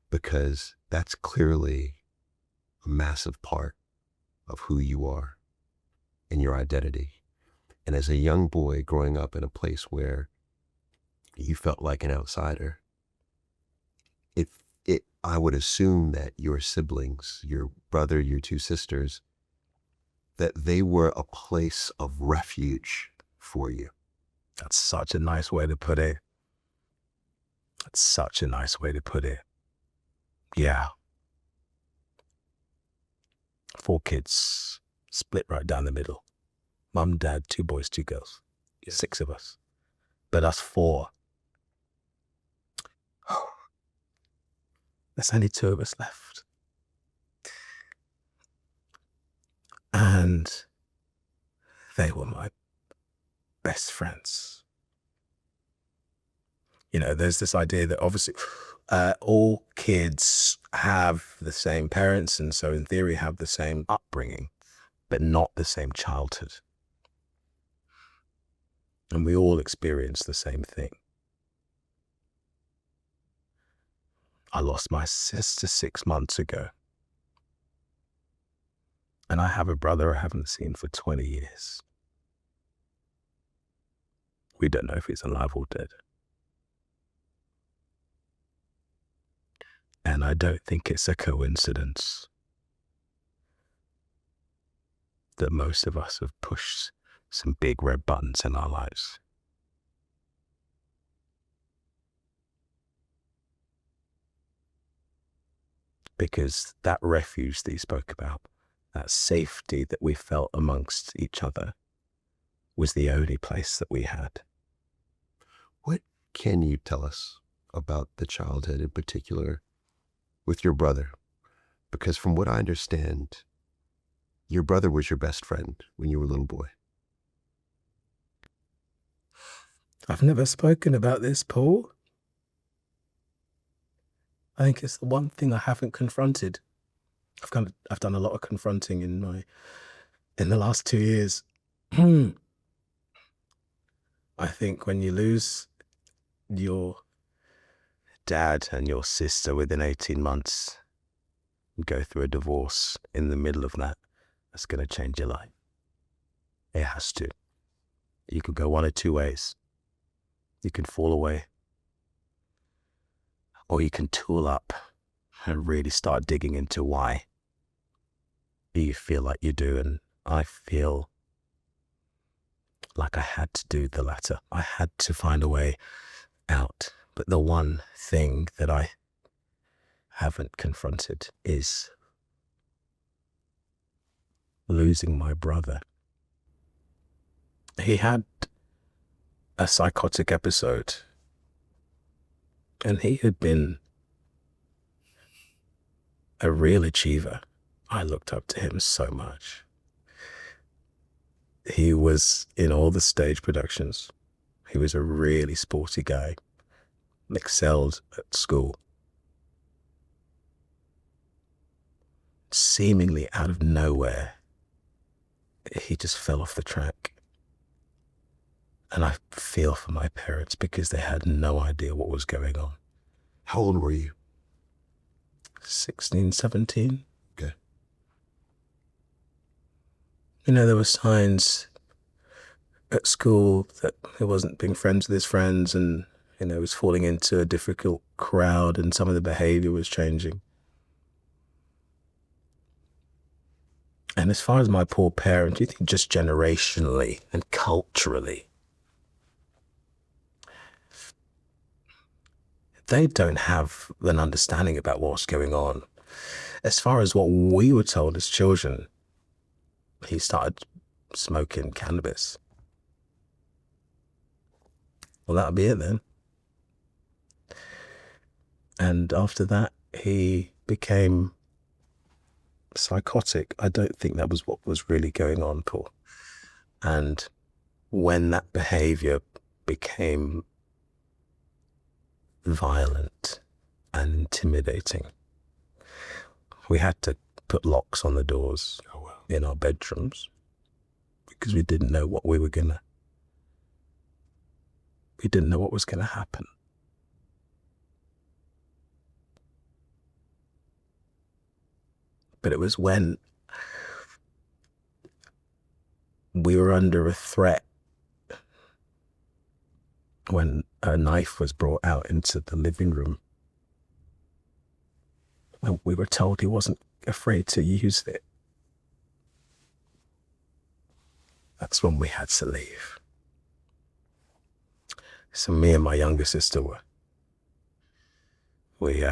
Because that's clearly a massive part of who you are and your identity. And as a young boy growing up in a place where you felt like an outsider, I would assume that your siblings, your brother, your 2 sisters, that they were a place of refuge for you. That's such a nice way to put it. That's such a nice way to put it. Yeah. 4 kids, split right down the middle. Mum, dad, 2 boys, 2 girls. 6 of us. But us 4. There's only two of us left. And they were my best friends. You know, there's this idea that obviously all kids have the same parents and so in theory have the same upbringing, but not the same childhood. And we all experience the same thing. I lost my sister 6 months ago. And I have a brother I haven't seen for 20 years. We don't know if he's alive or dead. And I don't think it's a coincidence that most of us have pushed some big red buttons in our lives. Because that refuge that he spoke about, that safety that we felt amongst each other, was the only place that we had. What can you tell us about the childhood in particular with your brother? Because from what I understand, your brother was your best friend when you were a little boy. I've never spoken about this, Paul. I think it's the one thing I haven't confronted. I've done a lot of confronting in the last 2 years. I think when you lose your dad and your sister within 18 months, and go through a divorce in the middle of that, that's going to change your life. It has to. You could go one of two ways. You can fall away, or you can tool up and really start digging into why you feel like you do. And I feel like I had to do the latter. I had to find a way out. But the one thing that I haven't confronted is losing my brother. He had a psychotic episode, and he had been a real achiever. I looked up to him so much. He was in all the stage productions. He was a really sporty guy, excelled at school. Seemingly out of nowhere, he just fell off the track. And I feel for my parents because they had no idea what was going on. How old were you? 16, 17. Okay. You know, there were signs at school that he wasn't being friends with his friends and, you know, was falling into a difficult crowd and some of the behavior was changing. And as far as my poor parents, you think just generationally and culturally, they don't have an understanding about what's going on. As far as what we were told as children, he started smoking cannabis. Well, that'll be it then. And after that, he became psychotic. I don't think that was what was really going on, Paul. And when that behavior became violent and intimidating, we had to put locks on the doors in our bedrooms because we didn't know what we didn't know what was going to happen. But it was when we were under a threat, when a knife was brought out into the living room, and we were told he wasn't afraid to use it. That's when we had to leave. So me and my younger sister we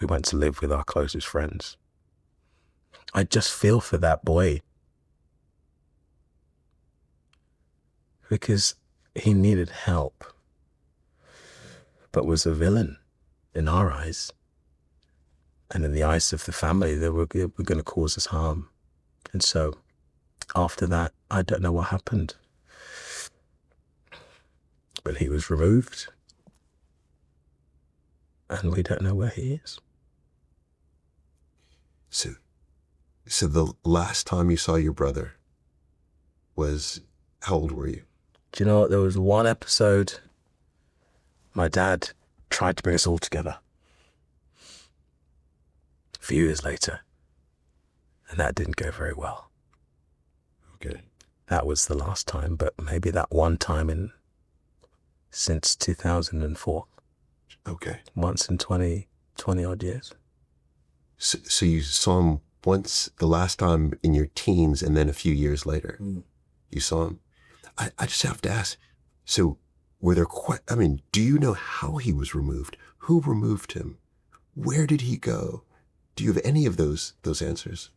went to live with our closest friends. I just feel for that boy because he needed help, but was a villain in our eyes and in the eyes of the family, they were going to cause us harm. And so after that, I don't know what happened. But he was removed. And we don't know where he is. So the last time you saw your brother was, how old were you? Do you know what? There was one episode, my dad tried to bring us all together a few years later, and that didn't go very well. Okay. That was the last time, but maybe that one time since 2004. Okay. Once in 20 odd years. So you saw him once, the last time in your teens, and then a few years later, you saw him. I just have to ask, so were there do you know how he was removed? Who removed him? Where did he go? Do you have any of those answers?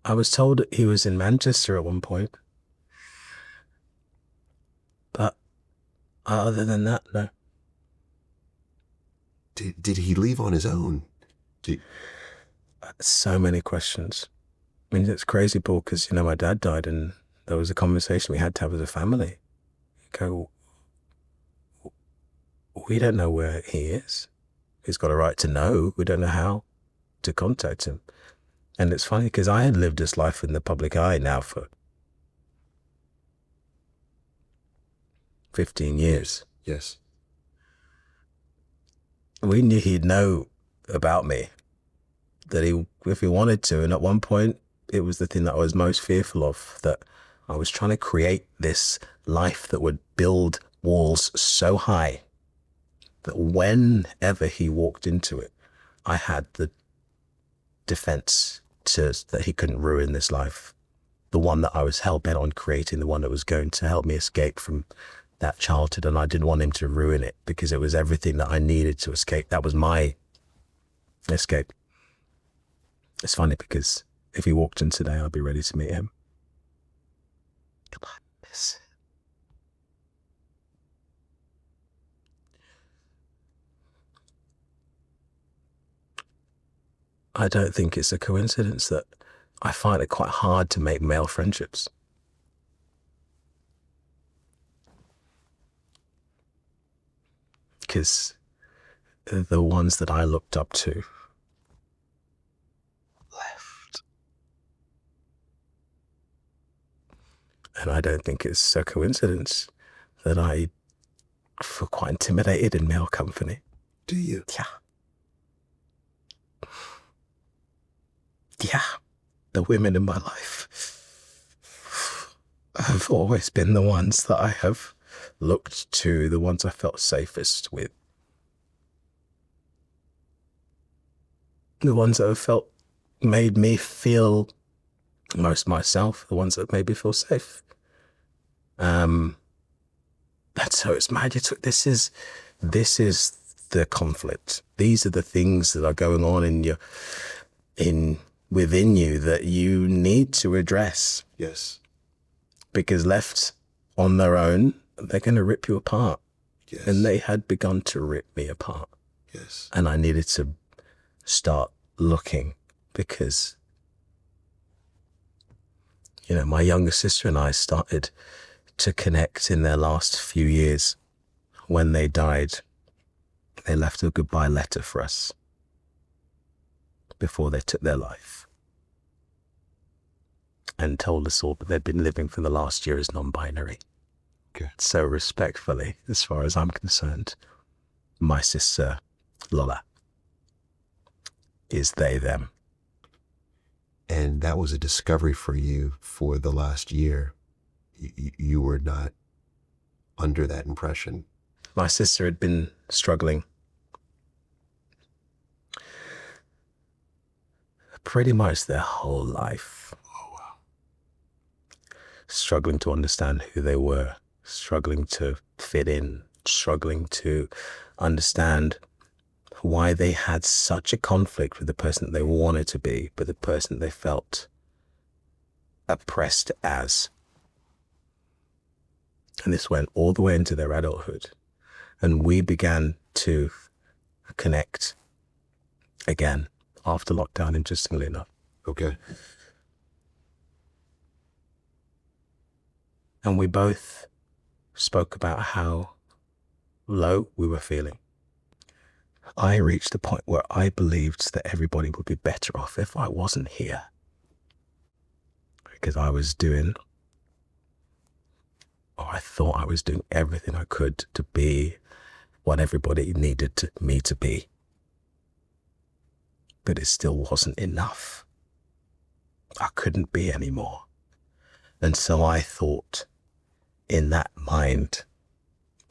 I was told that he was in Manchester at one point. But other than that, no. Did he leave on his own? So many questions. I mean, it's crazy, Paul, because, my dad died and there was a conversation we had to have as a family. Go, we don't know where he is. He's got a right to know. We don't know how to contact him. And it's funny because I had lived this life in the public eye now for 15 years. Yes. We knew he'd know about me, that if he wanted to. And at one point, it was the thing that I was most fearful of, that I was trying to create this life that would build walls so high that whenever he walked into it, I had the defense that he couldn't ruin this life. The one that I was hell-bent on creating, the one that was going to help me escape from that childhood, and I didn't want him to ruin it because it was everything that I needed to escape. That was my escape. It's funny because if he walked in today, I'd be ready to meet him. Come on, miss. I don't think it's a coincidence that I find it quite hard to make male friendships. Because the ones that I looked up to left. And I don't think it's a coincidence that I feel quite intimidated in male company. Do you? Yeah. Yeah. The women in my life have always been the ones that I have looked to, the ones I felt safest with. The ones that have made me feel most myself, the ones that made me feel safe. That's how it's mad. This is the conflict. These are the things that are going on within you that you need to address. Yes. Because left on their own, they're going to rip you apart. Yes. And they had begun to rip me apart. Yes. And I needed to start looking because, my younger sister and I started to connect in their last few years. When they died, they left a goodbye letter for us before they took their life, and told us all that they'd been living for the last year as non-binary. Okay. So respectfully, as far as I'm concerned, my sister, Lola, is they, them. And that was a discovery for you for the last year. You were not under that impression. My sister had been struggling pretty much their whole life. Oh, wow. Struggling to understand who they were, struggling to fit in, struggling to understand why they had such a conflict with the person that they wanted to be, but the person they felt oppressed as. And this went all the way into their adulthood. And we began to connect again after lockdown, interestingly enough. Okay. And we both spoke about how low we were feeling. I reached a point where I believed that everybody would be better off if I wasn't here. Because I was doing, or I thought I was doing everything I could to be what everybody needed me to be. But it still wasn't enough. I couldn't be anymore. And so I thought in that mind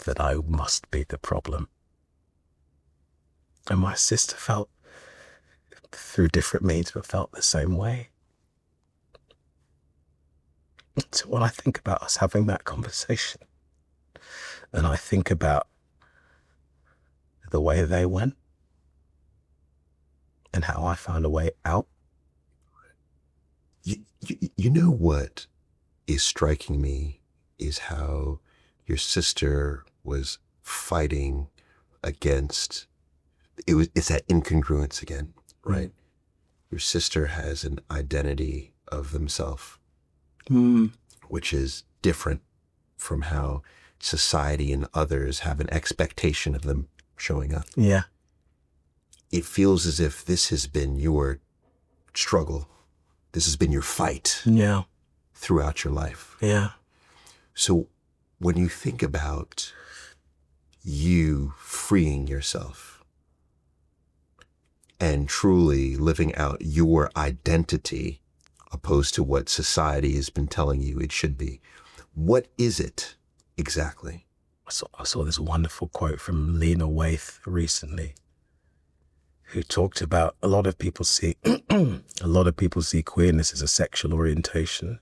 that I must be the problem. And my sister felt, through different means, but felt the same way. So when I think about us having that conversation, and I think about the way they went, and how I found a way out. You know what is striking me is how your sister was fighting against, it's that incongruence again, right? Your sister has an identity of themselves, which is different from how society and others have an expectation of them showing up. Yeah. It feels as if this has been your struggle. This has been your fight. Yeah. Throughout your life. Yeah. So when you think about you freeing yourself and truly living out your identity opposed to what society has been telling you it should be, what is it exactly? I saw this wonderful quote from Lena Waithe recently, who talked about a lot of people see queerness as a sexual orientation,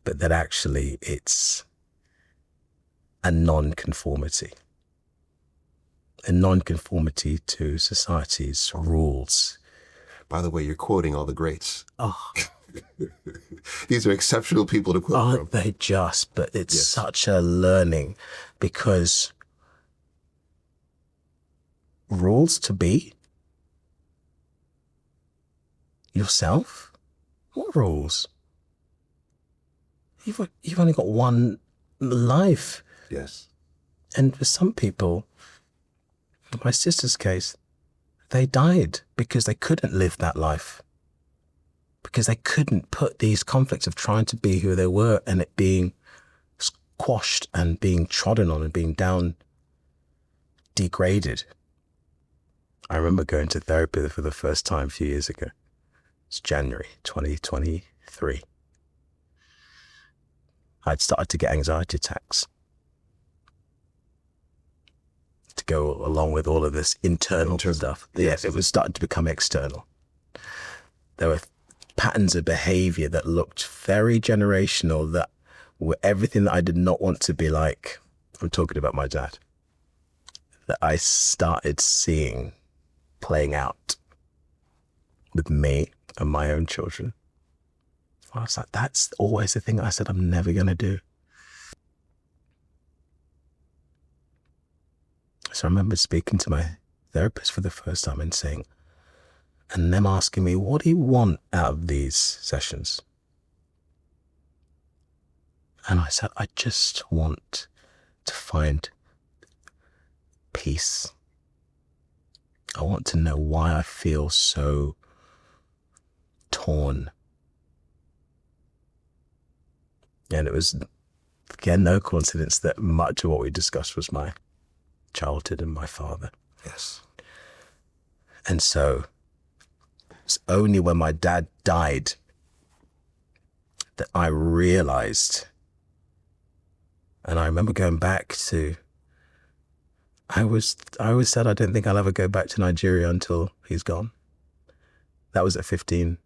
but that actually it's a non-conformity to society's rules. By the way, you're quoting all the greats. Oh, these are exceptional people to quote aren't from. they just? But it's such a learning, because rules to be yourself? What rules? You've only got one life. Yes. And for some people, in my sister's case, they died because they couldn't live that life. Because they couldn't put these conflicts of trying to be who they were and it being squashed and being trodden on and being down, degraded. I remember going to therapy for the first time a few years ago. It's January 2023. I'd started to get anxiety attacks to go along with all of this internal stuff. Yes, it was starting to become external. There were patterns of behavior that looked very generational, that were everything that I did not want to be like. I'm talking about my dad. That I started seeing playing out with me and my own children. I was like, that's always the thing I said I'm never going to do. So I remember speaking to my therapist for the first time and saying, and them asking me, what do you want out of these sessions? And I said, I just want to find peace. I want to know why I feel so torn. And it was, again, no coincidence that much of what we discussed was my childhood and my father. Yes. And so it's only when my dad died that I realized, and I remember going back to, I always said I don't think I'll ever go back to Nigeria until he's gone. That was at 15.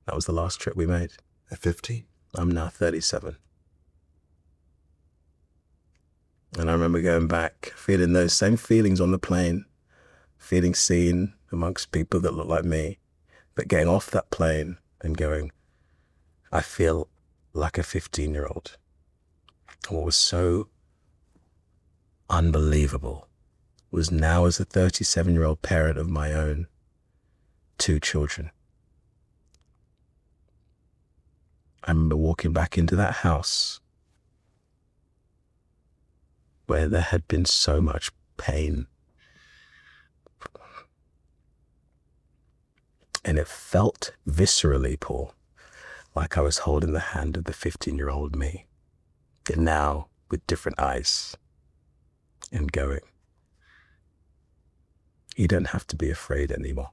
That was the last trip we made. At 15? I'm now 37. And I remember going back, feeling those same feelings on the plane, feeling seen amongst people that look like me, but getting off that plane and going, I feel like a 15-year-old. And what was so unbelievable was now, as a 37-year-old parent of my own 2 children, I remember walking back into that house where there had been so much pain. And it felt viscerally, Paul, like I was holding the hand of the 15-year-old me, and now with different eyes, and going, you don't have to be afraid anymore.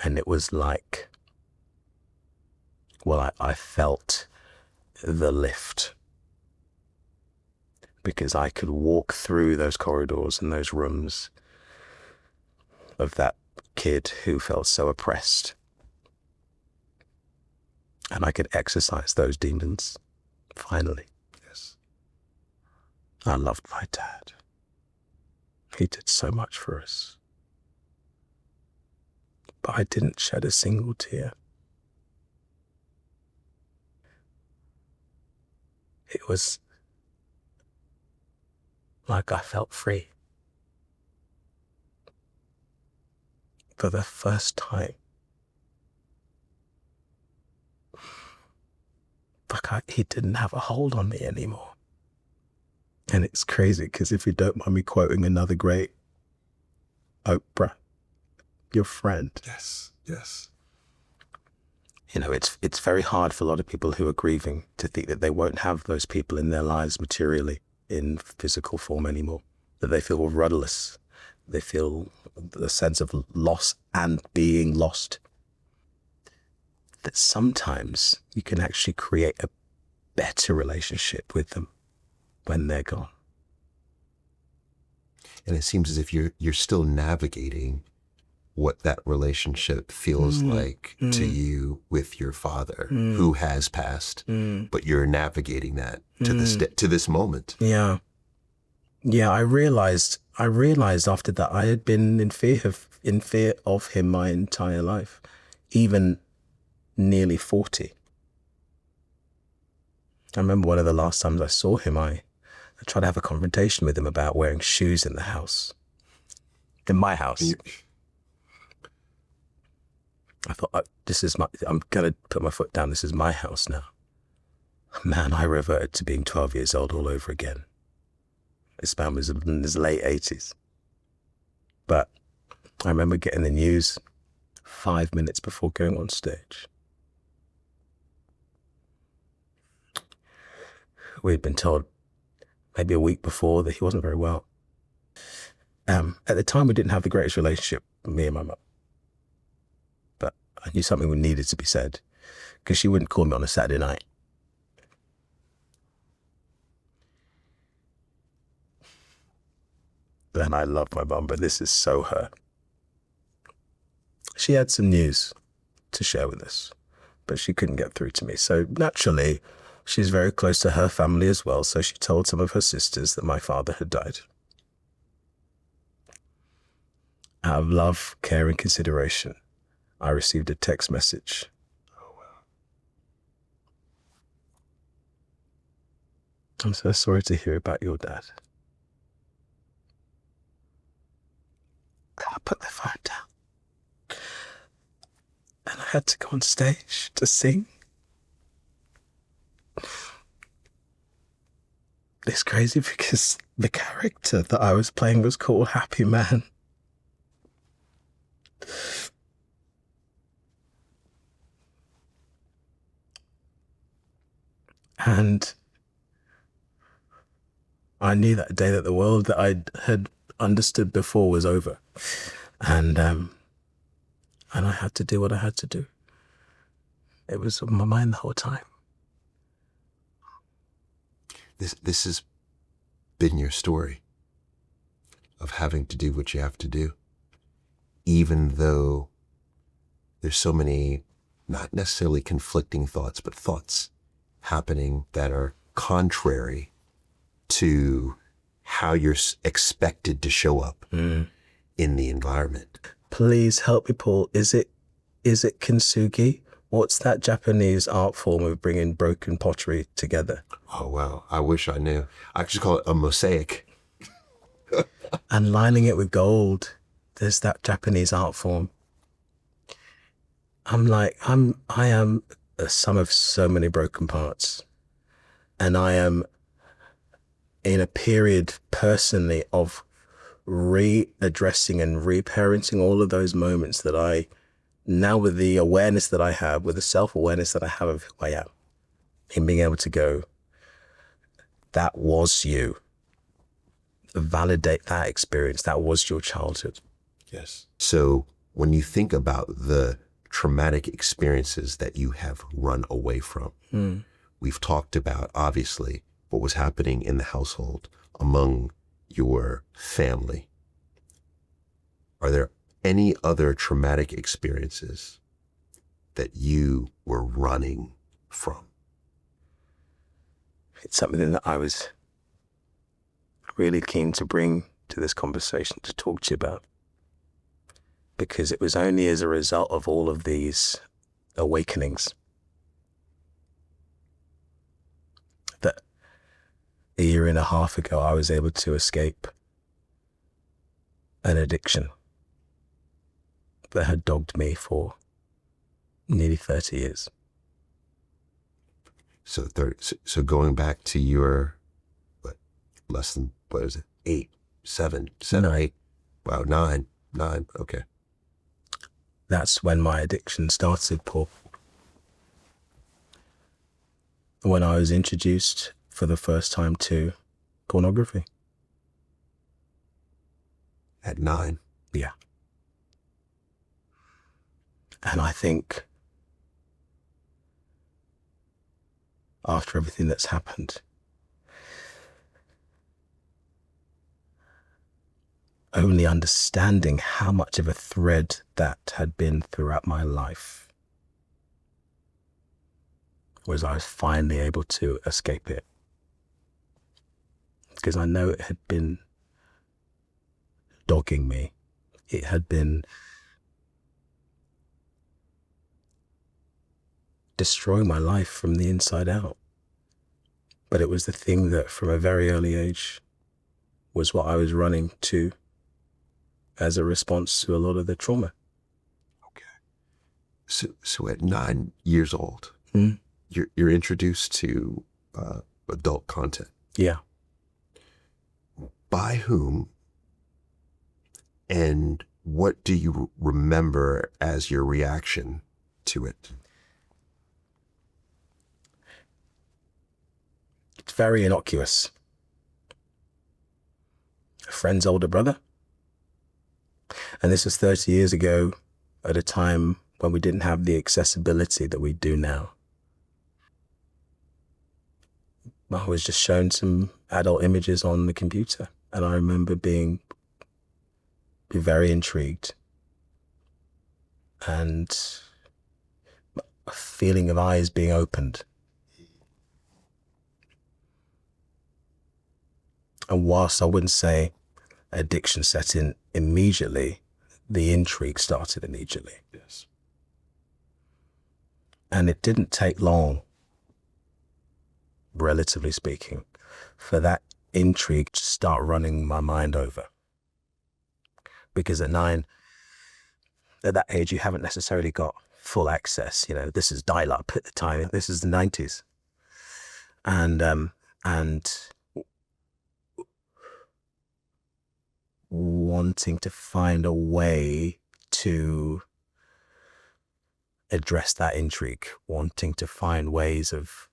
And it was like, well, I felt the lift, because I could walk through those corridors and those rooms of that kid who felt so oppressed. And I could exorcise those demons, finally. Yes. I loved my dad. He did so much for us. But I didn't shed a single tear. It was like I felt free. For the first time. Like he didn't have a hold on me anymore. And it's crazy, because if you don't mind me quoting another great Oprah, your friend. Yes, yes. You know, it's very hard for a lot of people who are grieving to think that they won't have those people in their lives materially, in physical form anymore, that they feel rudderless. They feel the sense of loss and being lost. That sometimes you can actually create a better relationship with them when they're gone. And it seems as if you're still navigating what that relationship feels like to you with your father who has passed, but you're navigating that to this moment. Yeah. I realized after that I had been in fear of him my entire life, even nearly 40. I remember one of the last times I saw him, I tried to have a confrontation with him about wearing shoes in the house. In my house. I thought, I'm going to put my foot down. This is my house now. Man, I reverted to being 12 years old all over again. This man was in his late 80s. But I remember getting the news 5 minutes before going on stage. We'd been told maybe a week before that he wasn't very well. At the time, we didn't have the greatest relationship, me and my mum. But I knew something needed to be said, because she wouldn't call me on a Saturday night. And I love my mum, but this is so her. She had some news to share with us, but she couldn't get through to me. So naturally, she's very close to her family as well, so she told some of her sisters that my father had died. Out of love, care, and consideration, I received a text message. Oh, wow. I'm so sorry to hear about your dad. I put the phone down. And I had to go on stage to sing. It's crazy because the character that I was playing was called Happy Man. And I knew that day that the world that I had understood before was over. And I had to do what I had to do. It was on my mind the whole time. This has been your story of having to do what you have to do, even though there's so many, not necessarily conflicting thoughts, but thoughts happening that are contrary to how you're expected to show up in the environment. Please help me, Paul. Is it kintsugi What's that Japanese art form of bringing broken pottery together? Oh, wow. I wish I knew. I just call it a mosaic. And lining it with gold. There's that Japanese art form. I am a sum of so many broken parts. And I am in a period personally of readdressing and reparenting all of those moments that I, now with the awareness that I have, with the self-awareness that I have of who I am, in being able to go, that was you. Validate that experience. That was your childhood. Yes. So when you think about the traumatic experiences that you have run away from, we've talked about, obviously, what was happening in the household among your family. Are there any other traumatic experiences that you were running from? It's something that I was really keen to bring to this conversation to talk to you about, because it was only as a result of all of these awakenings that a year and a half ago I was able to escape an addiction that had dogged me for nearly 30 years. So going back to your, less than, what is it, 8, 7, 8, wow, 9, okay. That's when my addiction started, Paul. When I was introduced for the first time to pornography. At 9? Yeah. And I think after everything that's happened, only understanding how much of a thread that had been throughout my life was I was finally able to escape it. Because I know it had been dogging me. It had been destroying my life from the inside out. But it was the thing that from a very early age was what I was running to as a response to a lot of the trauma. Okay. So at 9 years old, you're introduced to adult content. Yeah. By whom? And what do you remember as your reaction to it? It's very innocuous. A friend's older brother. And this was 30 years ago at a time when we didn't have the accessibility that we do now. I was just shown some adult images on the computer, and I remember being very intrigued and a feeling of eyes being opened. And whilst I wouldn't say addiction set in immediately, the intrigue started immediately. Yes. And it didn't take long, relatively speaking, for that intrigue to start running my mind over. Because at 9, at that age, you haven't necessarily got full access. You know, this is dial-up at the time. This is the 90s. And wanting to find a way to address that intrigue, wanting to find ways of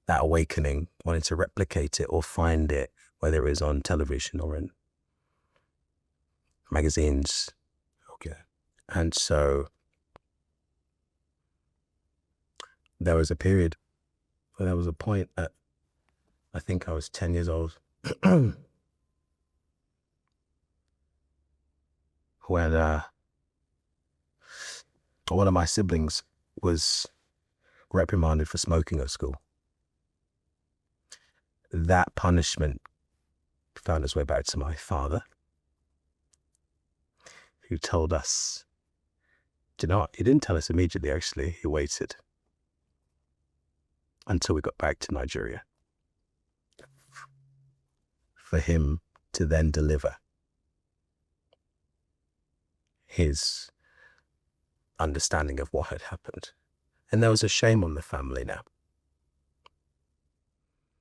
that awakening, wanting to replicate it or find it, whether it was on television or in magazines. Okay. And so there was a period where there was a point at, I think I was 10 years old, when one of my siblings was reprimanded for smoking at school. That punishment found its way back to my father, who told us, do you know what? He didn't tell us immediately, actually. He waited. until we got back to Nigeria. For him to then deliver his understanding of what had happened. And there was a shame on the family now.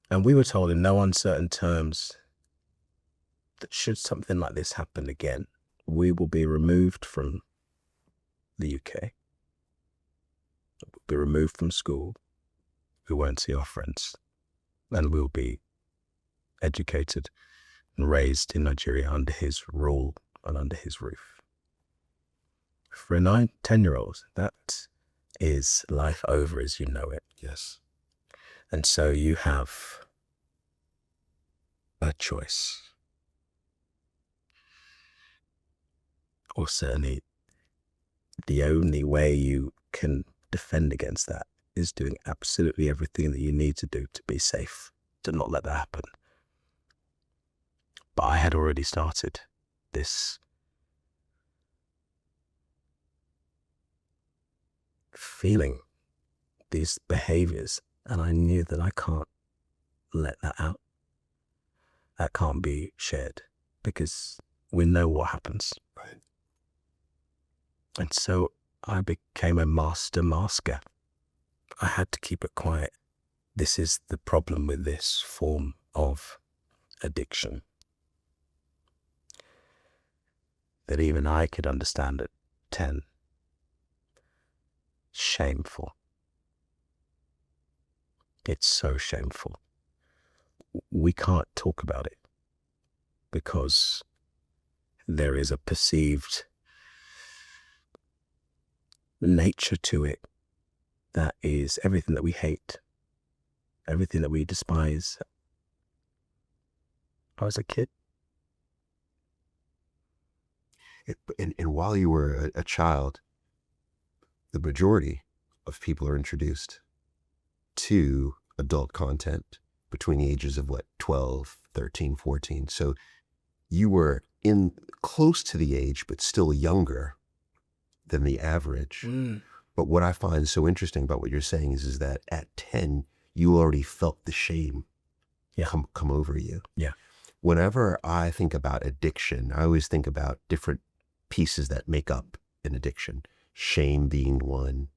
And we were told in no uncertain terms that should something like this happen again, we will be removed from the UK. We'll be removed from school. We won't see our friends. And we'll be educated and raised in Nigeria under his rule and under his roof. For a 9-10-year-old, that is life over as you know it. Yes. And so you have a choice. Or certainly the only way you can defend against that is doing absolutely everything that you need to do to be safe, to not let that happen. But I had already started this feeling, these behaviors, and I knew that I can't let that out. That can't be shared because we know what happens. Right. And so I became a master masker. I had to keep it quiet. This is the problem with this form of addiction. That even I could understand at 10. Shameful. It's so shameful. We can't talk about it because there is a perceived nature to it that is everything that we hate, everything that we despise. I was a kid. And while you were a child, the majority of people are introduced to adult content between the ages of 12, 13, 14. So you were in close to the age, but still younger than the average. But what I find so interesting about what you're saying is that at 10, you already felt the shame come over you. Yeah. Whenever I think about addiction, I always think about different pieces that make up an addiction. Shame being one,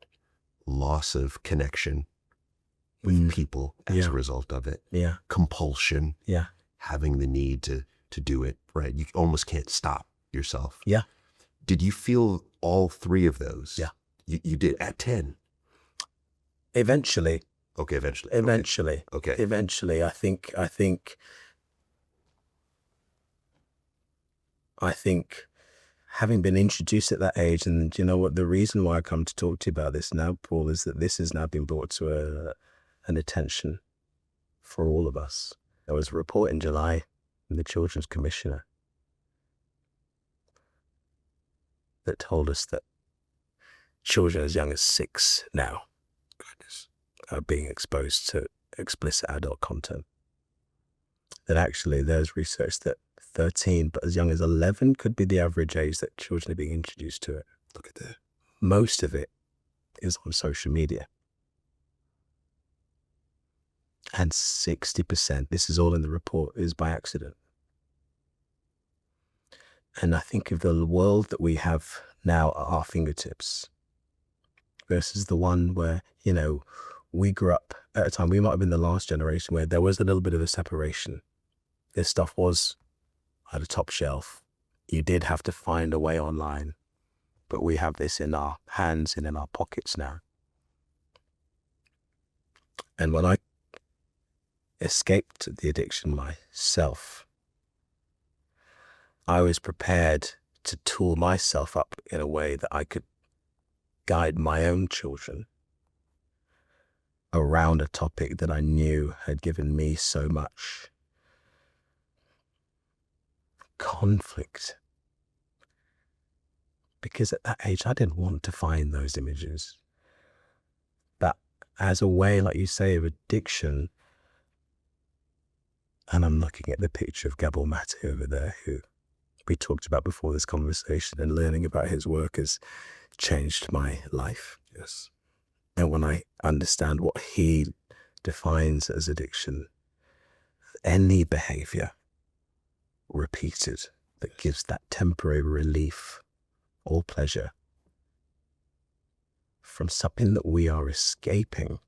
loss of connection with people as a result of it. Yeah. Compulsion. Yeah. Having the need to do it, right? You almost can't stop yourself. Yeah. Did you feel all three of those? Yeah. You did at 10? Eventually. Okay, eventually. Okay. Eventually, I think having been introduced at that age, and you know what, the reason why I come to talk to you about this now, Paul, is that this has now been brought to an attention for all of us. There was a report in July from the Children's Commissioner that told us that children as young as 6 now are being exposed to explicit adult content. That actually there's research that 13, but as young as 11 could be the average age that children are being introduced to it. Look at that. Most of it is on social media. And 60%, this is all in the report, is by accident. And I think of the world that we have now at our fingertips versus the one where, you know, we grew up at a time, we might have been the last generation where there was a little bit of a separation. This stuff was at a top shelf. You did have to find a way online, but we have this in our hands and in our pockets now. And when I escaped the addiction myself, I was prepared to tool myself up in a way that I could guide my own children around a topic that I knew had given me so much conflict. Because at that age, I didn't want to find those images. But as a way, like you say, of addiction, and I'm looking at the picture of Gabor Mate over there, who we talked about before this conversation, and learning about his work has changed my life. Yes. And when I understand what he defines as addiction any behavior repeated that gives that temporary relief or pleasure from something that we are escaping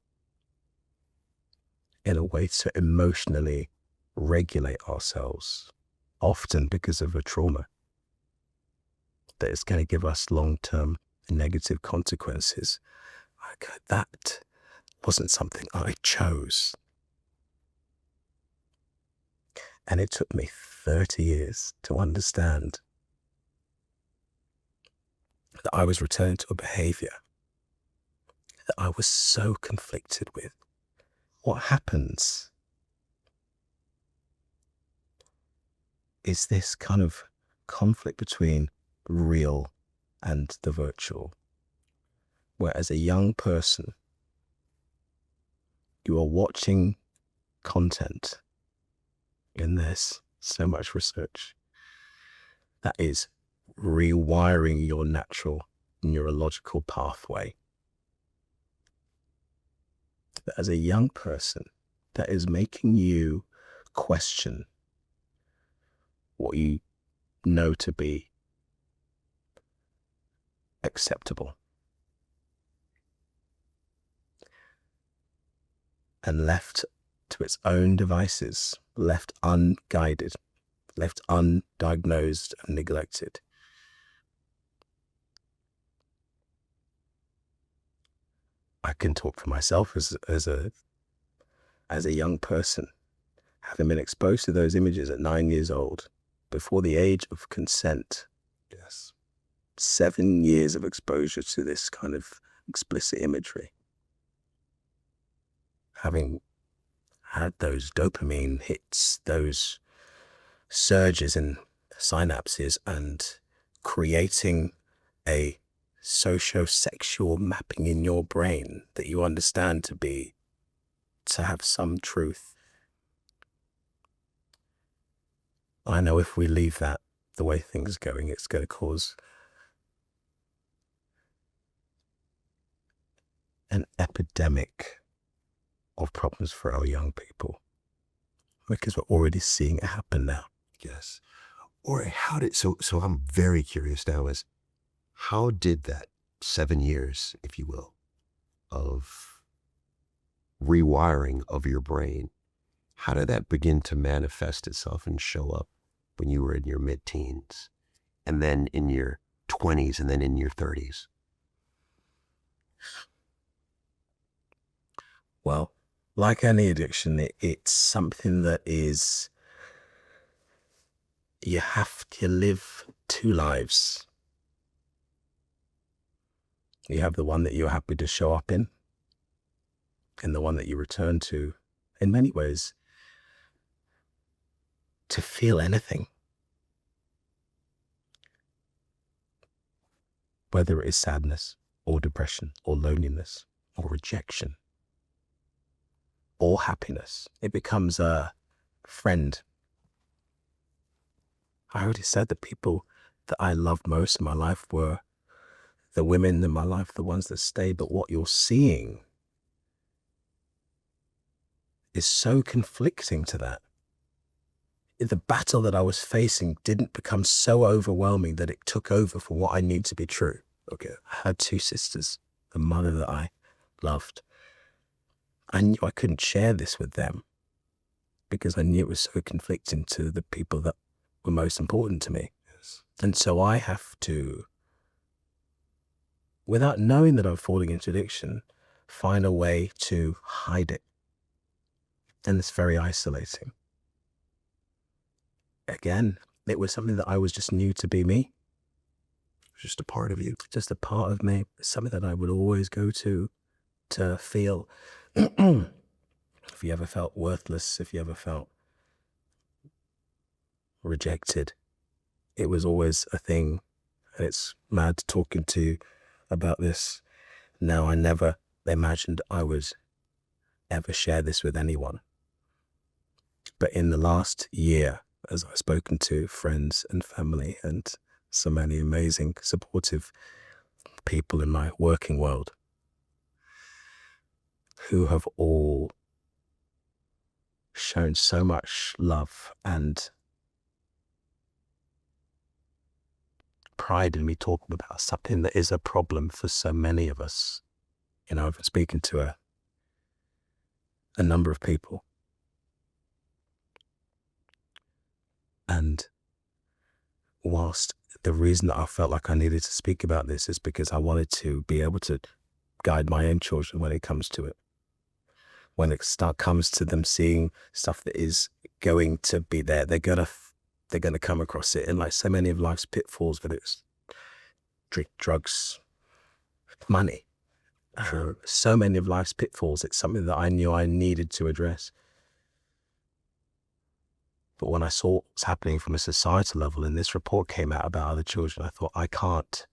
in a way to emotionally regulate ourselves, often because of a trauma that is going to give us long-term negative consequences. That wasn't something I chose. And it took me 30 years to understand that I was returning to a behavior that I was so conflicted with. What happens is this kind of conflict between real and the virtual, where as a young person, you are watching content, and there's so much research that is rewiring your natural neurological pathway. That as a young person, that is making you question what you know to be acceptable. And left to its own devices, left unguided, left undiagnosed and neglected, I can talk for myself as a young person, having been exposed to those images at 9 years old, before the age of consent. Yes. 7 years of exposure to this kind of explicit imagery. Having had those dopamine hits, those surges in synapses, and creating a socio-sexual mapping in your brain that you understand to have some truth. I know if we leave that the way things are going, it's going to cause an epidemic of problems for our young people, because we're already seeing it happen now. Yes. Or so I'm very curious now, is how did that 7 years, if you will, of rewiring of your brain, how did that begin to manifest itself and show up when you were in your mid-teens, and then in your 20s, and then in your 30s? Well, like any addiction, it's something that you have to live two lives. You have the one that you're happy to show up in, and the one that you return to, in many ways, to feel anything. Whether it is sadness, or depression, or loneliness, or rejection, or happiness. It becomes a friend. I already said the people that I loved most in my life were the women in my life, the ones that stay. But what you're seeing is so conflicting to that. The battle that I was facing didn't become so overwhelming that it took over for what I knew to be true. Okay, I had two sisters, the mother that I loved. I knew I couldn't share this with them because I knew it was so conflicting to the people that were most important to me. Yes. And so I have to, without knowing that I'm falling into addiction, find a way to hide it. And it's very isolating. Again, it was something that I was just knew to be me. Just a part of you. Just a part of me. Something that I would always go to feel. If you ever felt worthless, if you ever felt rejected, it was always a thing. And it's mad talking to you about this now. I never imagined I would ever share this with anyone. But in the last year, as I've spoken to friends and family and so many amazing, supportive people in my working world who have all shown so much love and pride in me talking about something that is a problem for so many of us. You know, I've been speaking to a number of people, and whilst the reason that I felt like I needed to speak about this is because I wanted to be able to guide my own children when it comes to it. When it comes to them seeing stuff that is going to be there, they're gonna come across it. And like so many of life's pitfalls, whether it's drink, drugs, money, so many of life's pitfalls, it's something that I knew I needed to address. But when I saw what's happening from a societal level, and this report came out about other children, I thought, I can't.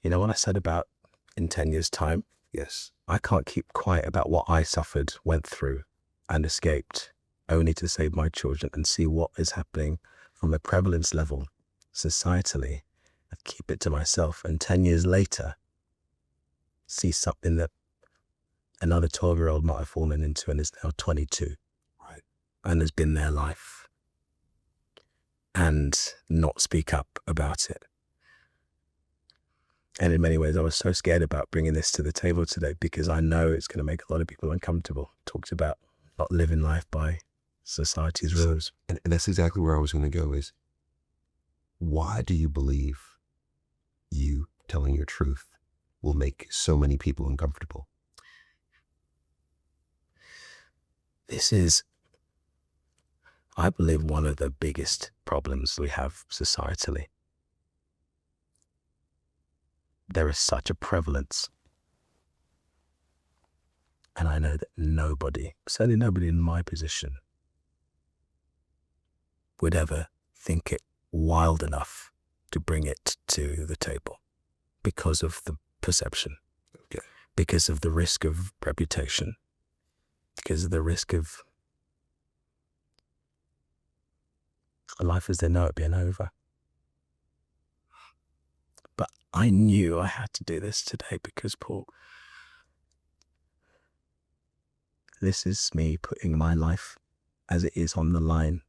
You know, when I said about in 10 years' time, Yes. I can't keep quiet about what I suffered, went through, and escaped, only to save my children and see what is happening from a prevalence level societally, and keep it to myself. And 10 years later, see something that another 12-year-old might have fallen into and is now 22. Right. And has been their life, and not speak up about it. And in many ways, I was so scared about bringing this to the table today because I know it's going to make a lot of people uncomfortable. Talked about not living life by society's rules. And that's exactly where I was going to go is, why do you believe you telling your truth will make so many people uncomfortable? This is, I believe, one of the biggest problems we have societally. There is such a prevalence. And I know that nobody, certainly nobody in my position, would ever think it wild enough to bring it to the table because of the perception, because of the risk of reputation, because of the risk of life as they know it being over. But I knew I had to do this today because, Paul, this is me putting my life as it is on the line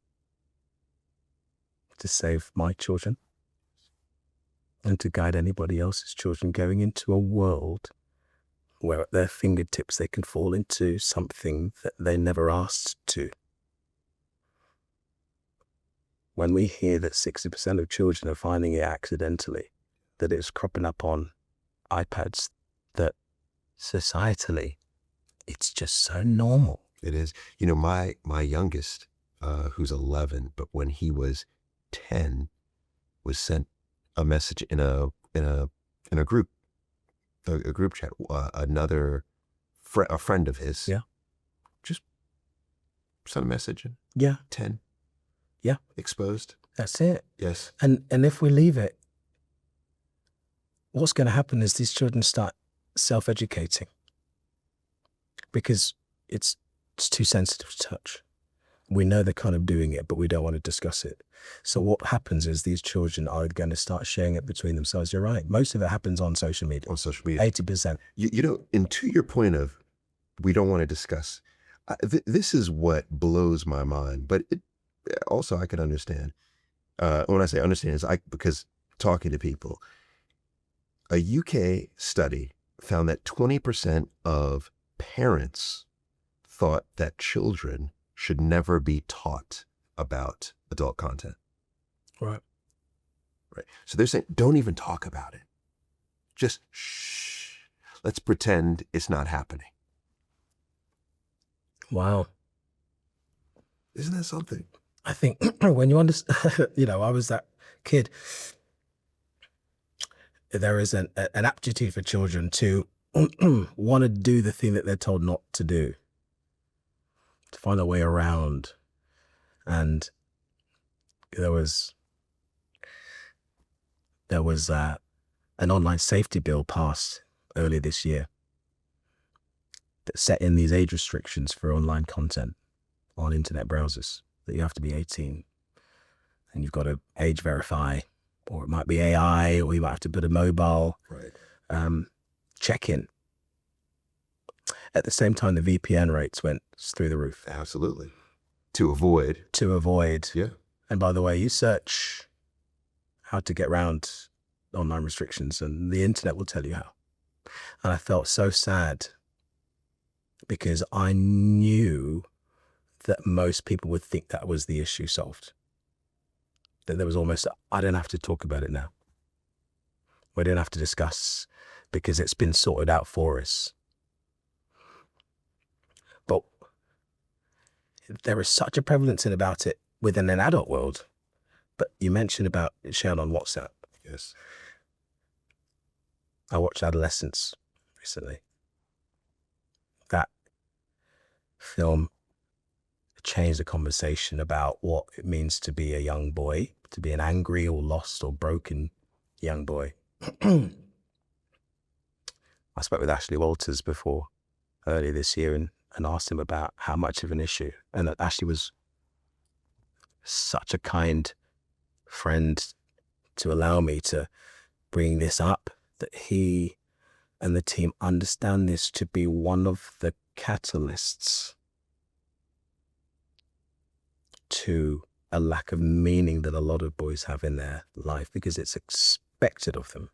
to save my children and to guide anybody else's children going into a world where at their fingertips they can fall into something that they never asked to. When we hear that 60% of children are finding it accidentally, that it's cropping up on iPads, that societally, it's just so normal. It is. You know, my youngest, who's 11, but when he was 10, was sent a message in a group, a group chat. A friend of his, just sent a message. And 10, exposed. That's it. Yes. And if we leave it, what's going to happen is these children start self-educating because it's too sensitive to touch. We know they're kind of doing it, but we don't want to discuss it. So what happens is these children are going to start sharing it between themselves. You're right. Most of it happens on social media. On social media. 80%. You know, and to your point of, we don't want to discuss, this is what blows my mind, but it also I can understand. When I say understand, is because talking to people, a UK study found that 20% of parents thought that children should never be taught about adult content. Right. So they're saying, don't even talk about it. Just shh. Let's pretend it's not happening. Wow. Isn't that something? I think when you understand, you know, I was that kid. There is an aptitude for children to want to do the thing that they're told not to do, to find a way around. And there was an online safety bill passed earlier this year that set in these age restrictions for online content on internet browsers, that you have to be 18 and you've got to age verify, or it might be AI, or you might have to put a mobile check-in. At the same time, the VPN rates went through the roof. Absolutely. To avoid. to avoid. Yeah. And by the way, you search how to get around online restrictions and the internet will tell you how. And I felt so sad because I knew that most people would think that was the issue solved. That there was almost, I don't have to talk about it now. We don't have to discuss because it's been sorted out for us. But there is such a prevalence about it within an adult world. But you mentioned about it shared on WhatsApp. Yes. I watched Adolescence recently. That film changed the conversation about what it means to be a young boy, to be an angry or lost or broken young boy. I spoke with Ashley Walters before, earlier this year, and asked him about how much of an issue. And that Ashley was such a kind friend to allow me to bring this up, that he and the team understand this to be one of the catalysts to a lack of meaning that a lot of boys have in their life because it's expected of them.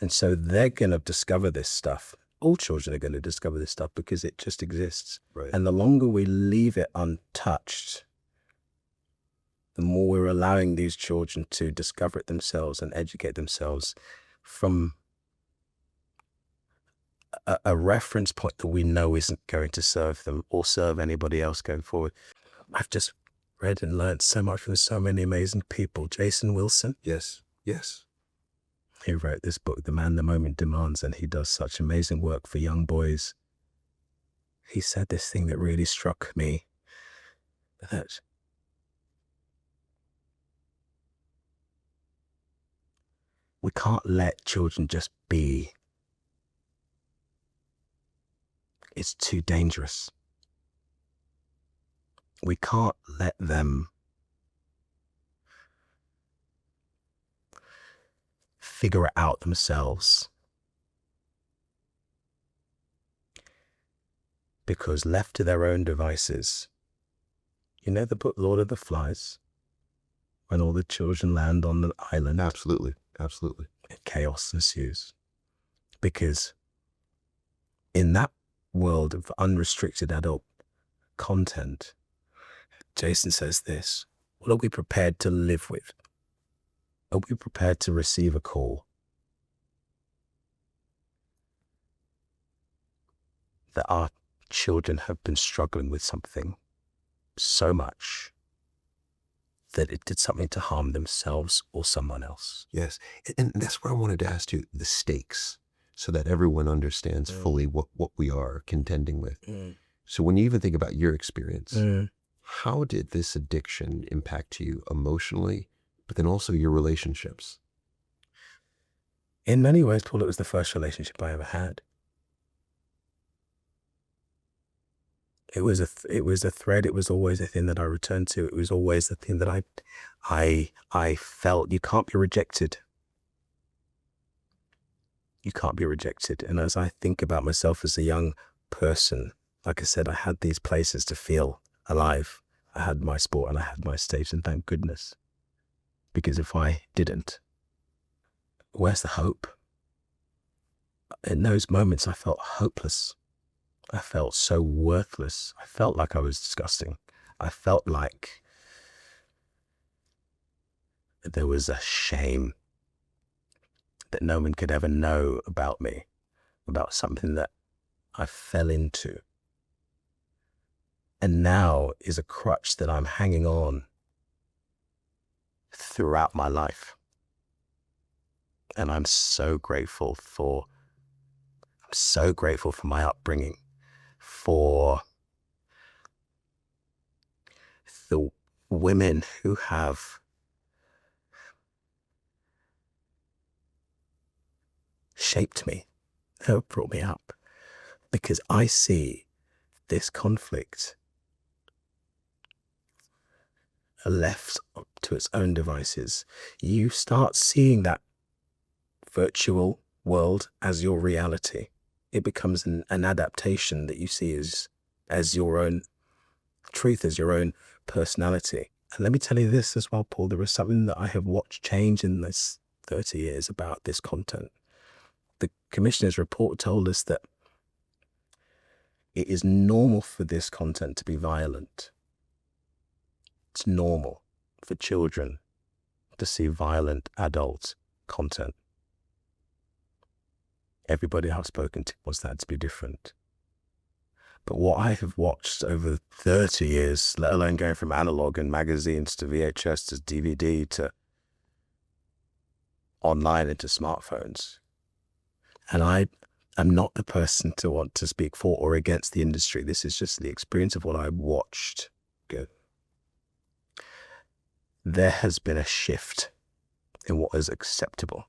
And so they're going to discover this stuff. All children are going to discover this stuff because it just exists. Right. And the longer we leave it untouched, the more we're allowing these children to discover it themselves and educate themselves from a reference point that we know isn't going to serve them or serve anybody else going forward. I've just read and learned so much from so many amazing people. Jason Wilson, Yes. Yes. he wrote this book, The Man the Moment Demands, and he does such amazing work for young boys. He said this thing that really struck me, that we can't let children just be. It's too dangerous. We can't let them figure it out themselves. Because left to their own devices, you know the book Lord of the Flies? When all the children land on the island. Absolutely. Absolutely. Chaos ensues. Because in that world of unrestricted adult content, Jason says this: what are we prepared to live with? Are we prepared to receive a call that our children have been struggling with something so much that it did something to harm themselves or someone else? Yes. And that's where I wanted to ask you the stakes so that everyone understands fully what we are contending with. So when you even think about your experience, how did this addiction impact you emotionally, but then also your relationships? In many ways, Paul, it was the first relationship I ever had. It was a thread. It was always a thing that I returned to. It was always the thing that I felt. You can't be rejected. You can't be rejected. And as I think about myself as a young person, like I said, I had these places to feel alive. I had my sport and I had my stage, and thank goodness. Because if I didn't, where's the hope? In those moments, I felt hopeless. I felt so worthless. I felt like I was disgusting. I felt like there was a shame that no one could ever know about me, about something that I fell into. And now is a crutch that I'm hanging on throughout my life. And I'm so grateful for my upbringing, for the women who have shaped me, who have brought me up, because I see this conflict left to its own devices. You start seeing that virtual world as your reality. It becomes an adaptation that you see as your own truth as your own personality. And let me tell you this as well, Paul, there is something that I have watched change in this 30 years about this content. The commissioner's report told us that it is normal for this content to be violent. It's normal for children to see violent adult content. Everybody I've spoken to wants that to be different. But what I have watched over 30 years, let alone going from analog and magazines to VHS to DVD to online into smartphones, and I am not the person to want to speak for or against the industry. This is just the experience of what I've watched. Good. There has been a shift in what is acceptable.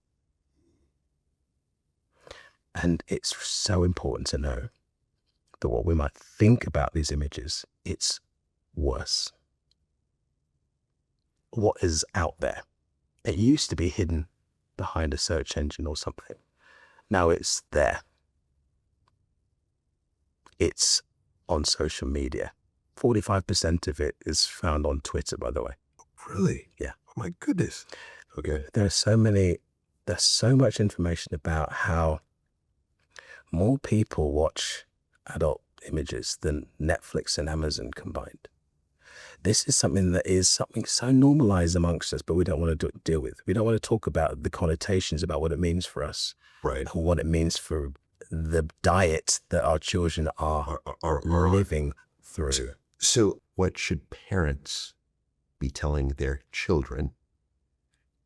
And it's so important to know that what we might think about these images, it's worse. What is out there? It used to be hidden behind a search engine or something. Now it's there. It's on social media. 45% of it is found on Twitter, by the way. Really? Yeah. Oh my goodness. Okay. There's so much information about how more people watch adult images than Netflix and Amazon combined. This is something so normalized amongst us, but we don't want to deal with. We don't want to talk about the connotations about what it means for us, Right. and what it means for the diet that our children are living through. So what should parents be telling their children?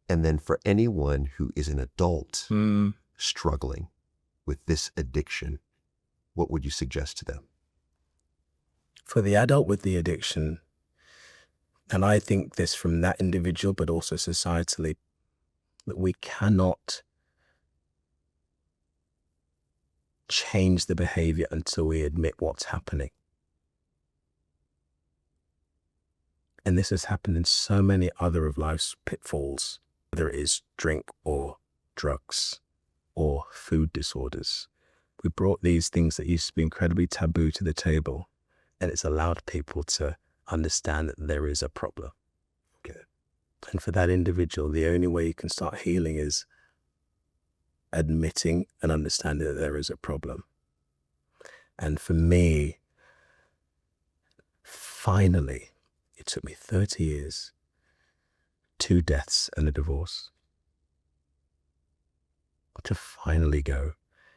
And then for anyone who is an adult struggling with this addiction, what would you suggest to them? For the adult with the addiction, and I think this from that individual, but also societally, that we cannot change the behavior until we admit what's happening. And this has happened in so many other of life's pitfalls, whether it is drink or drugs or food disorders. We brought these things that used to be incredibly taboo to the table, and it's allowed people to understand that there is a problem. Okay. And for that individual, the only way you can start healing is admitting and understanding that there is a problem. And for me, finally, it took me 30 years, 2 deaths and a divorce, to finally go,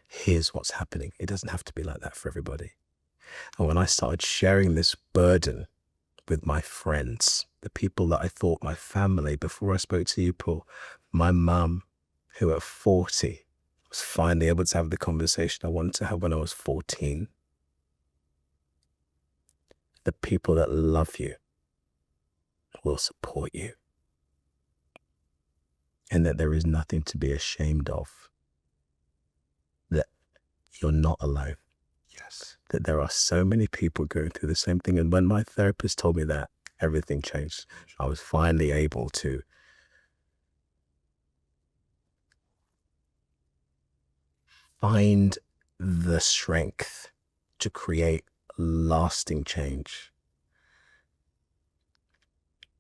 here's what's happening. It doesn't have to be like that for everybody. And when I started sharing this burden with my friends, the people that I thought my family, before I spoke to you, Paul, my mum, who at 40 was finally able to have the conversation I wanted to have when I was 14. The people that love you will support you. And that there is nothing to be ashamed of. That you're not alone. Yes. That there are so many people going through the same thing. And when my therapist told me that, everything changed. I was finally able to find the strength to create lasting change.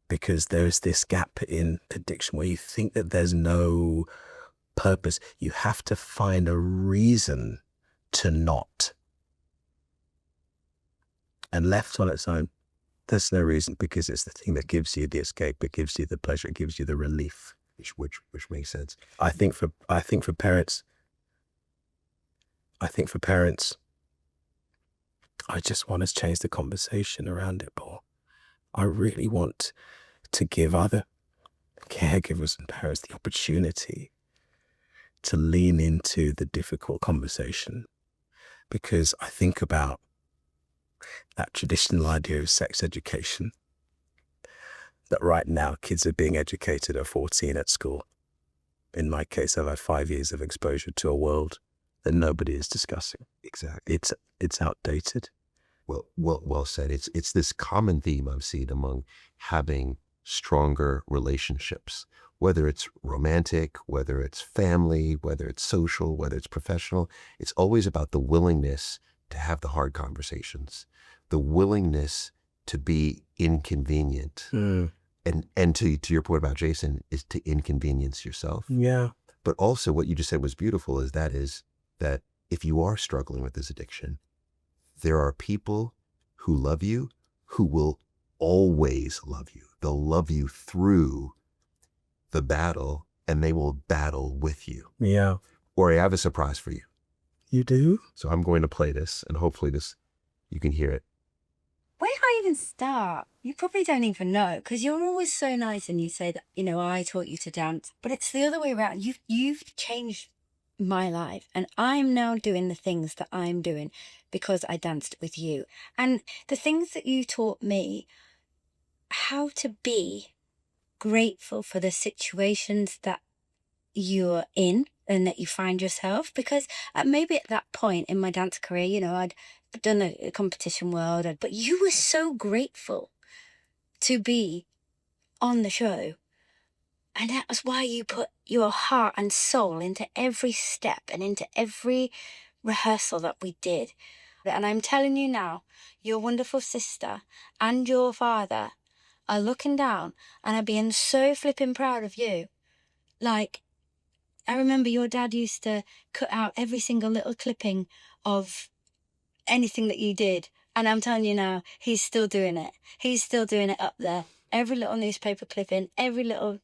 Because there's this gap in addiction where you think that there's no purpose. You have to find a reason to not. And left on its own, there's no reason, because it's the thing that gives you the escape, it gives you the pleasure, it gives you the relief. Which makes sense. I think for parents, I just want to change the conversation around it, Paul. I really want to give other caregivers and parents the opportunity to lean into the difficult conversation, because I think about that traditional idea of sex education, that right now kids are being educated at 14 at school. In my case, I've had 5 years of exposure to a world that nobody is discussing. Exactly. It's outdated. Well said. It's this common theme I've seen among having stronger relationships, whether it's romantic, whether it's family, whether it's social, whether it's professional. It's always about the willingness to have the hard conversations, the willingness to be inconvenient. Mm. And to your point about Jason, is to inconvenience yourself. Yeah. But also what you just said was beautiful is that if you are struggling with this addiction, there are people who love you who will always love you. They'll love you through the battle, and they will battle with you. Yeah. Ore, I have a surprise for you. You do? So I'm going to play this, and hopefully you can hear it. Where do I even start? You probably don't even know, because you're always so nice and you say that, I taught you to dance. But it's the other way around. You've changed my life, and I'm now doing the things that I'm doing because I danced with you. And the things that you taught me, how to be grateful for the situations that you're in and that you find yourself, because maybe at that point in my dance career, I'd done a competition world, but you were so grateful to be on the show, and that was why you put your heart and soul into every step and into every rehearsal that we did. And I'm telling you now, your wonderful sister and your father are looking down and are being so flipping proud of you. Like, I remember your dad used to cut out every single little clipping of anything that you did. And I'm telling you now, he's still doing it. He's still doing it up there. Every little newspaper clipping, every little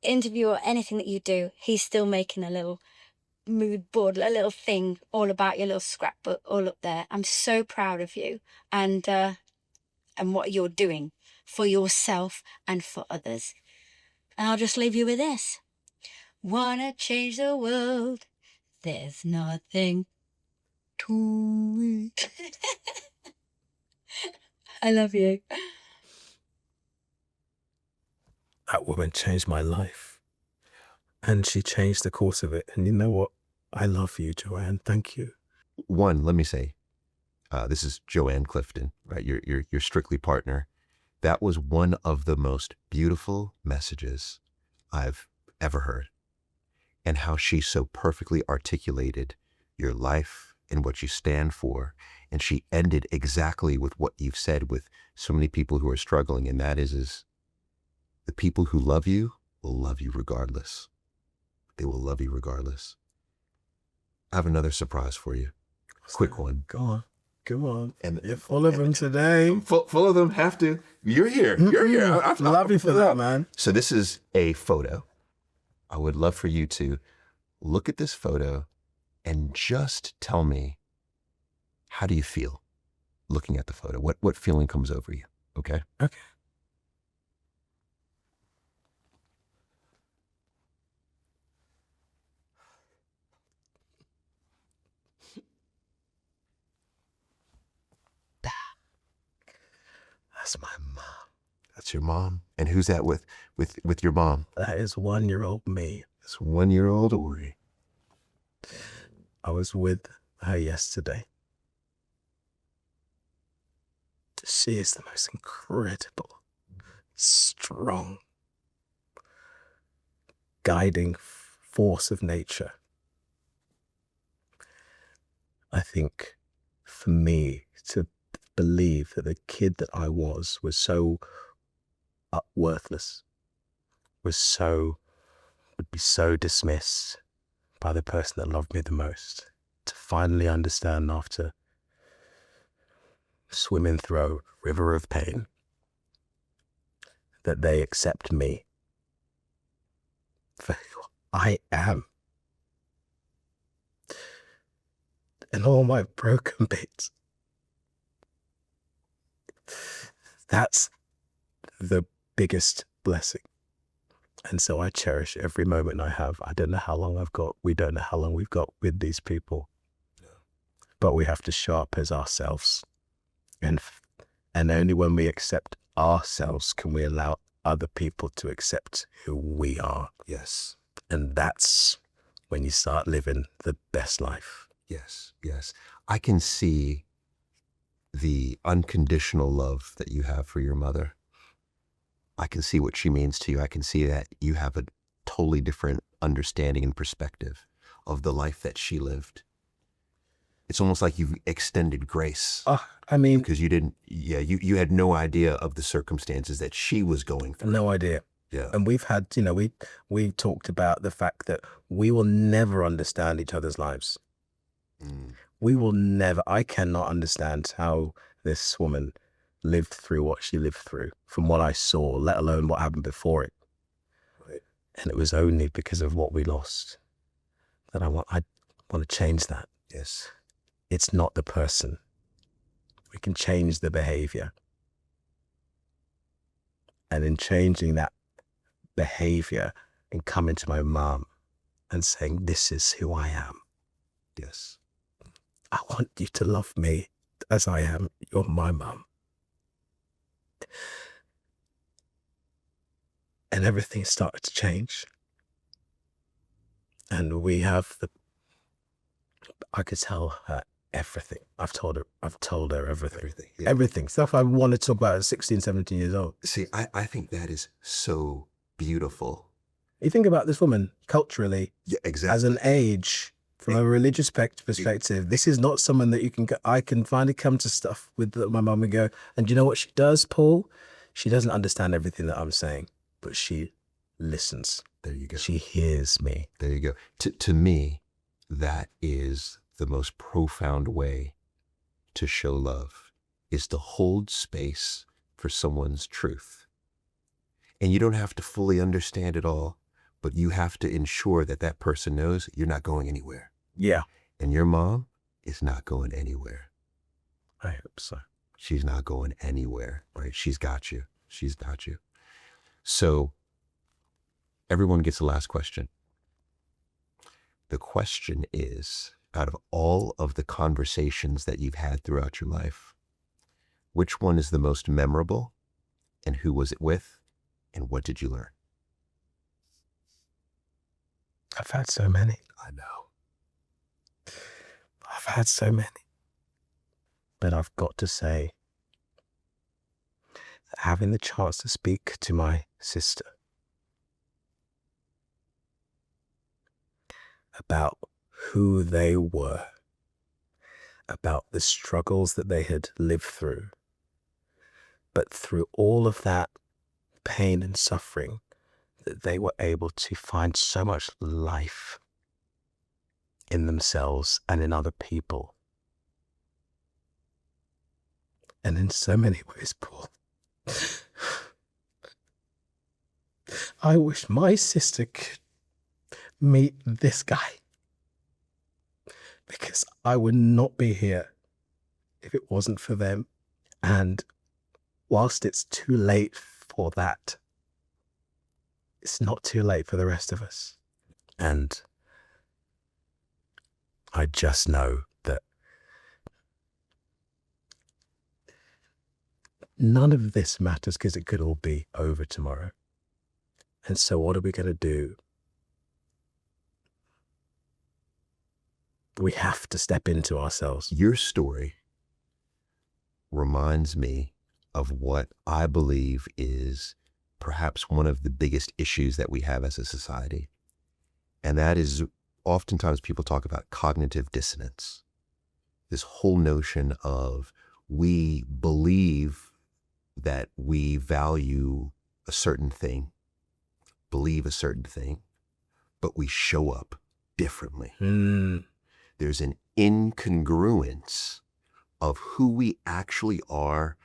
interview or anything that you do, he's still making a little mood board, a little thing all about your little scrapbook all up there. I'm so proud of you and what you're doing for yourself and for others. And I'll just leave you with this. Wanna change the world, there's nothing to it. I love you. That woman changed my life. And she changed the course of it. And you know what? I love you, Joanne. Thank you. One, let me say, this is Joanne Clifton, right? Your Strictly partner. That was one of the most beautiful messages I've ever heard. And how she so perfectly articulated your life and what you stand for. And she ended exactly with what you've said with so many people who are struggling. And that is the people who love you will love you regardless. They will love you regardless. I have another surprise for you. Quick one. Go on. Go on. And You're full of them today. Full of them have to. You're here. You're here. I love you for that, man. So this is a photo. I would love for you to look at this photo and just tell me, how do you feel looking at the photo? What feeling comes over you? Okay? Okay. That's my mom. That's your mom. And who's that with your mom? That is 1-year-old me. It's 1-year-old Ore. I was with her yesterday. She is the most incredible, strong, guiding force of nature. I think for me to believe that the kid that I was so worthless, would be so dismissed by the person that loved me the most, to finally understand after swimming through a river of pain that they accept me for who I am and all my broken bits. That's the biggest blessing. And so I cherish every moment I have. I don't know how long I've got. We don't know how long we've got with these people. No. But we have to show up as ourselves. And only when we accept ourselves can we allow other people to accept who we are. Yes. And that's when you start living the best life. Yes. Yes. I can see the unconditional love that you have for your mother. I can see what she means to you. I can see that you have a totally different understanding and perspective of the life that she lived. It's almost like you've extended grace. I mean, Because you had no idea of the circumstances that she was going through. no idea. Yeah. And we've had, we talked about the fact that we will never understand each other's lives. We will never, I cannot understand how this woman lived through what she lived through from what I saw, let alone what happened before it. Right. And it was only because of what we lost that I want to change that. Yes. It's not the person. We can change the behavior. And in changing that behavior and coming to my mom and saying, this is who I am. Yes. I want you to love me as I am. You're my mom. And everything started to change. And we have I could tell her everything. I've told her everything. Yeah. Everything. Stuff I wanted to talk about at 16, 17 years old. See, I think that is so beautiful. You think about this woman culturally, Yeah, exactly. as an age, from a religious perspective, this is not someone that I can finally come to stuff with my mum and go, and you know what she does, Paul? She doesn't understand everything that I'm saying, but she listens. There you go. She hears me. There you go. To me, that is the most profound way to show love, is to hold space for someone's truth. And you don't have to fully understand it all, but you have to ensure that that person knows you're not going anywhere. Yeah. And your mom is not going anywhere. I hope so. She's not going anywhere, right? She's got you. She's got you. So everyone gets the last question. The question is, out of all of the conversations that you've had throughout your life, which one is the most memorable, and who was it with, and what did you learn? I've had so many. I know. I've had so many. But I've got to say, that having the chance to speak to my sister about who they were, about the struggles that they had lived through, but through all of that pain and suffering, that they were able to find so much life in themselves and in other people. And in so many ways, Paul, I wish my sister could meet this guy, because I would not be here if it wasn't for them. And whilst it's too late for that, it's not too late for the rest of us. And I just know that none of this matters, because it could all be over tomorrow. And so what are we going to do? We have to step into ourselves. Your story reminds me of what I believe is perhaps one of the biggest issues that we have as a society. And that is, oftentimes people talk about cognitive dissonance. This whole notion of, we believe that we value a certain thing, believe a certain thing, but we show up differently. There's an incongruence of who we actually are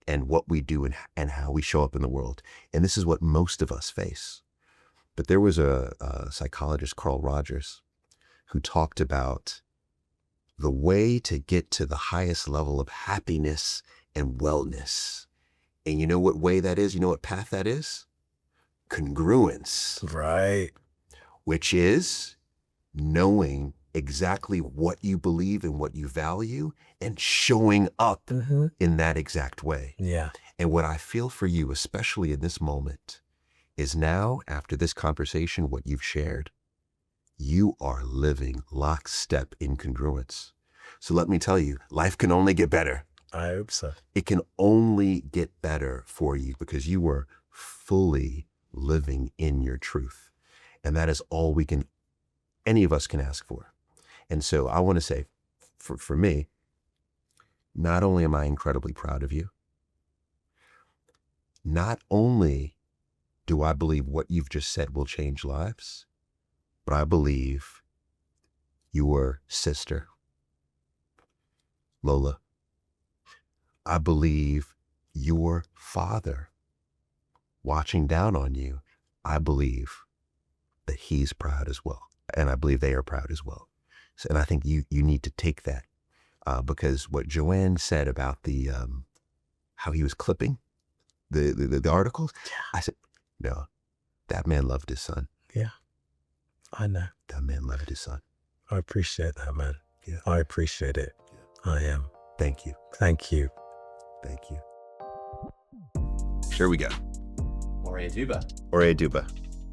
and what we do and how we show up in the world. And this is what most of us face. But there was a psychologist, Carl Rogers, who talked about the way to get to the highest level of happiness and wellness. And you know what way that is? You know what path that is? Congruence. Right. Which is knowing exactly what you believe and what you value and showing up in that exact way. Yeah. And what I feel for you, especially in this moment, is now, after this conversation, what you've shared, you are living lockstep in congruence. So let me tell you, life can only get better. I hope so. It can only get better for you because you are fully living in your truth. And that is all any of us can ask for. And so I want to say for me, not only am I incredibly proud of you, not only do I believe what you've just said will change lives, but I believe your sister, Lola, I believe your father watching down on you, I believe that he's proud as well. And I believe they are proud as well. So, and I think you need to take that because what Joanne said about the how he was clipping the articles, I said, no, that man loved his son. Yeah, I know. That man loved his son. I appreciate that, man. Yeah. I appreciate it. Yeah. I am. Thank you. Thank you. Thank you. Here we go. Ore Oduba. Ore Oduba.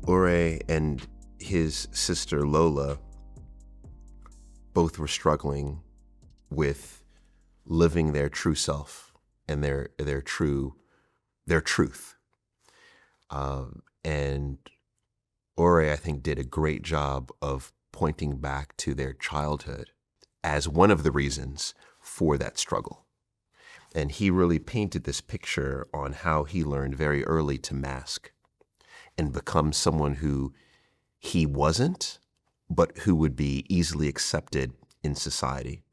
Ore and his sister Lola both were struggling with living their true self and their truth. And Ore, I think, did a great job of pointing back to their childhood as one of the reasons for that struggle. And he really painted this picture on how he learned very early to mask and become someone who he wasn't, but who would be easily accepted in society.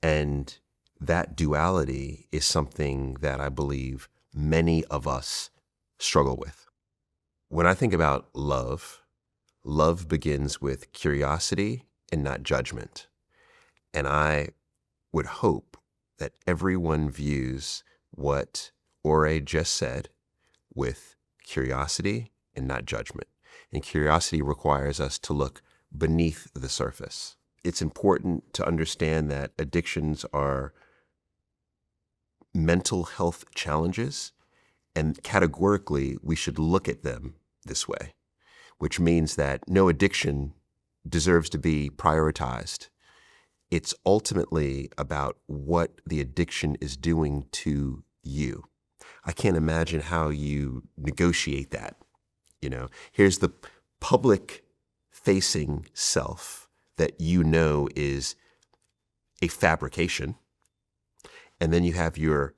And that duality is something that I believe many of us struggle with. When I think about love, love begins with curiosity and not judgment. And I would hope that everyone views what Ore just said with curiosity and not judgment. And curiosity requires us to look beneath the surface. It's important to understand that addictions are mental health challenges, and categorically, we should look at them this way, which means that no addiction deserves to be prioritized. It's ultimately about what the addiction is doing to you. I can't imagine how you negotiate that. You know, here's the public facing self that you know is a fabrication. And then you have your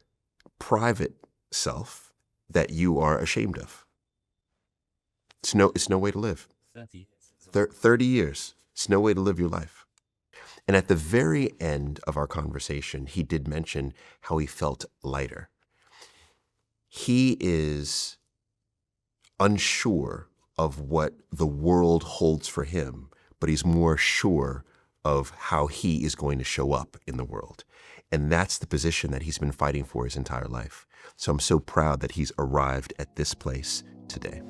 private self that you are ashamed of. It's no way to live. 30 years. 30 years. It's no way to live your life. And at the very end of our conversation, he did mention how he felt lighter. He is unsure of what the world holds for him, but he's more sure of how he is going to show up in the world. And that's the position that he's been fighting for his entire life. So I'm so proud that he's arrived at this place today.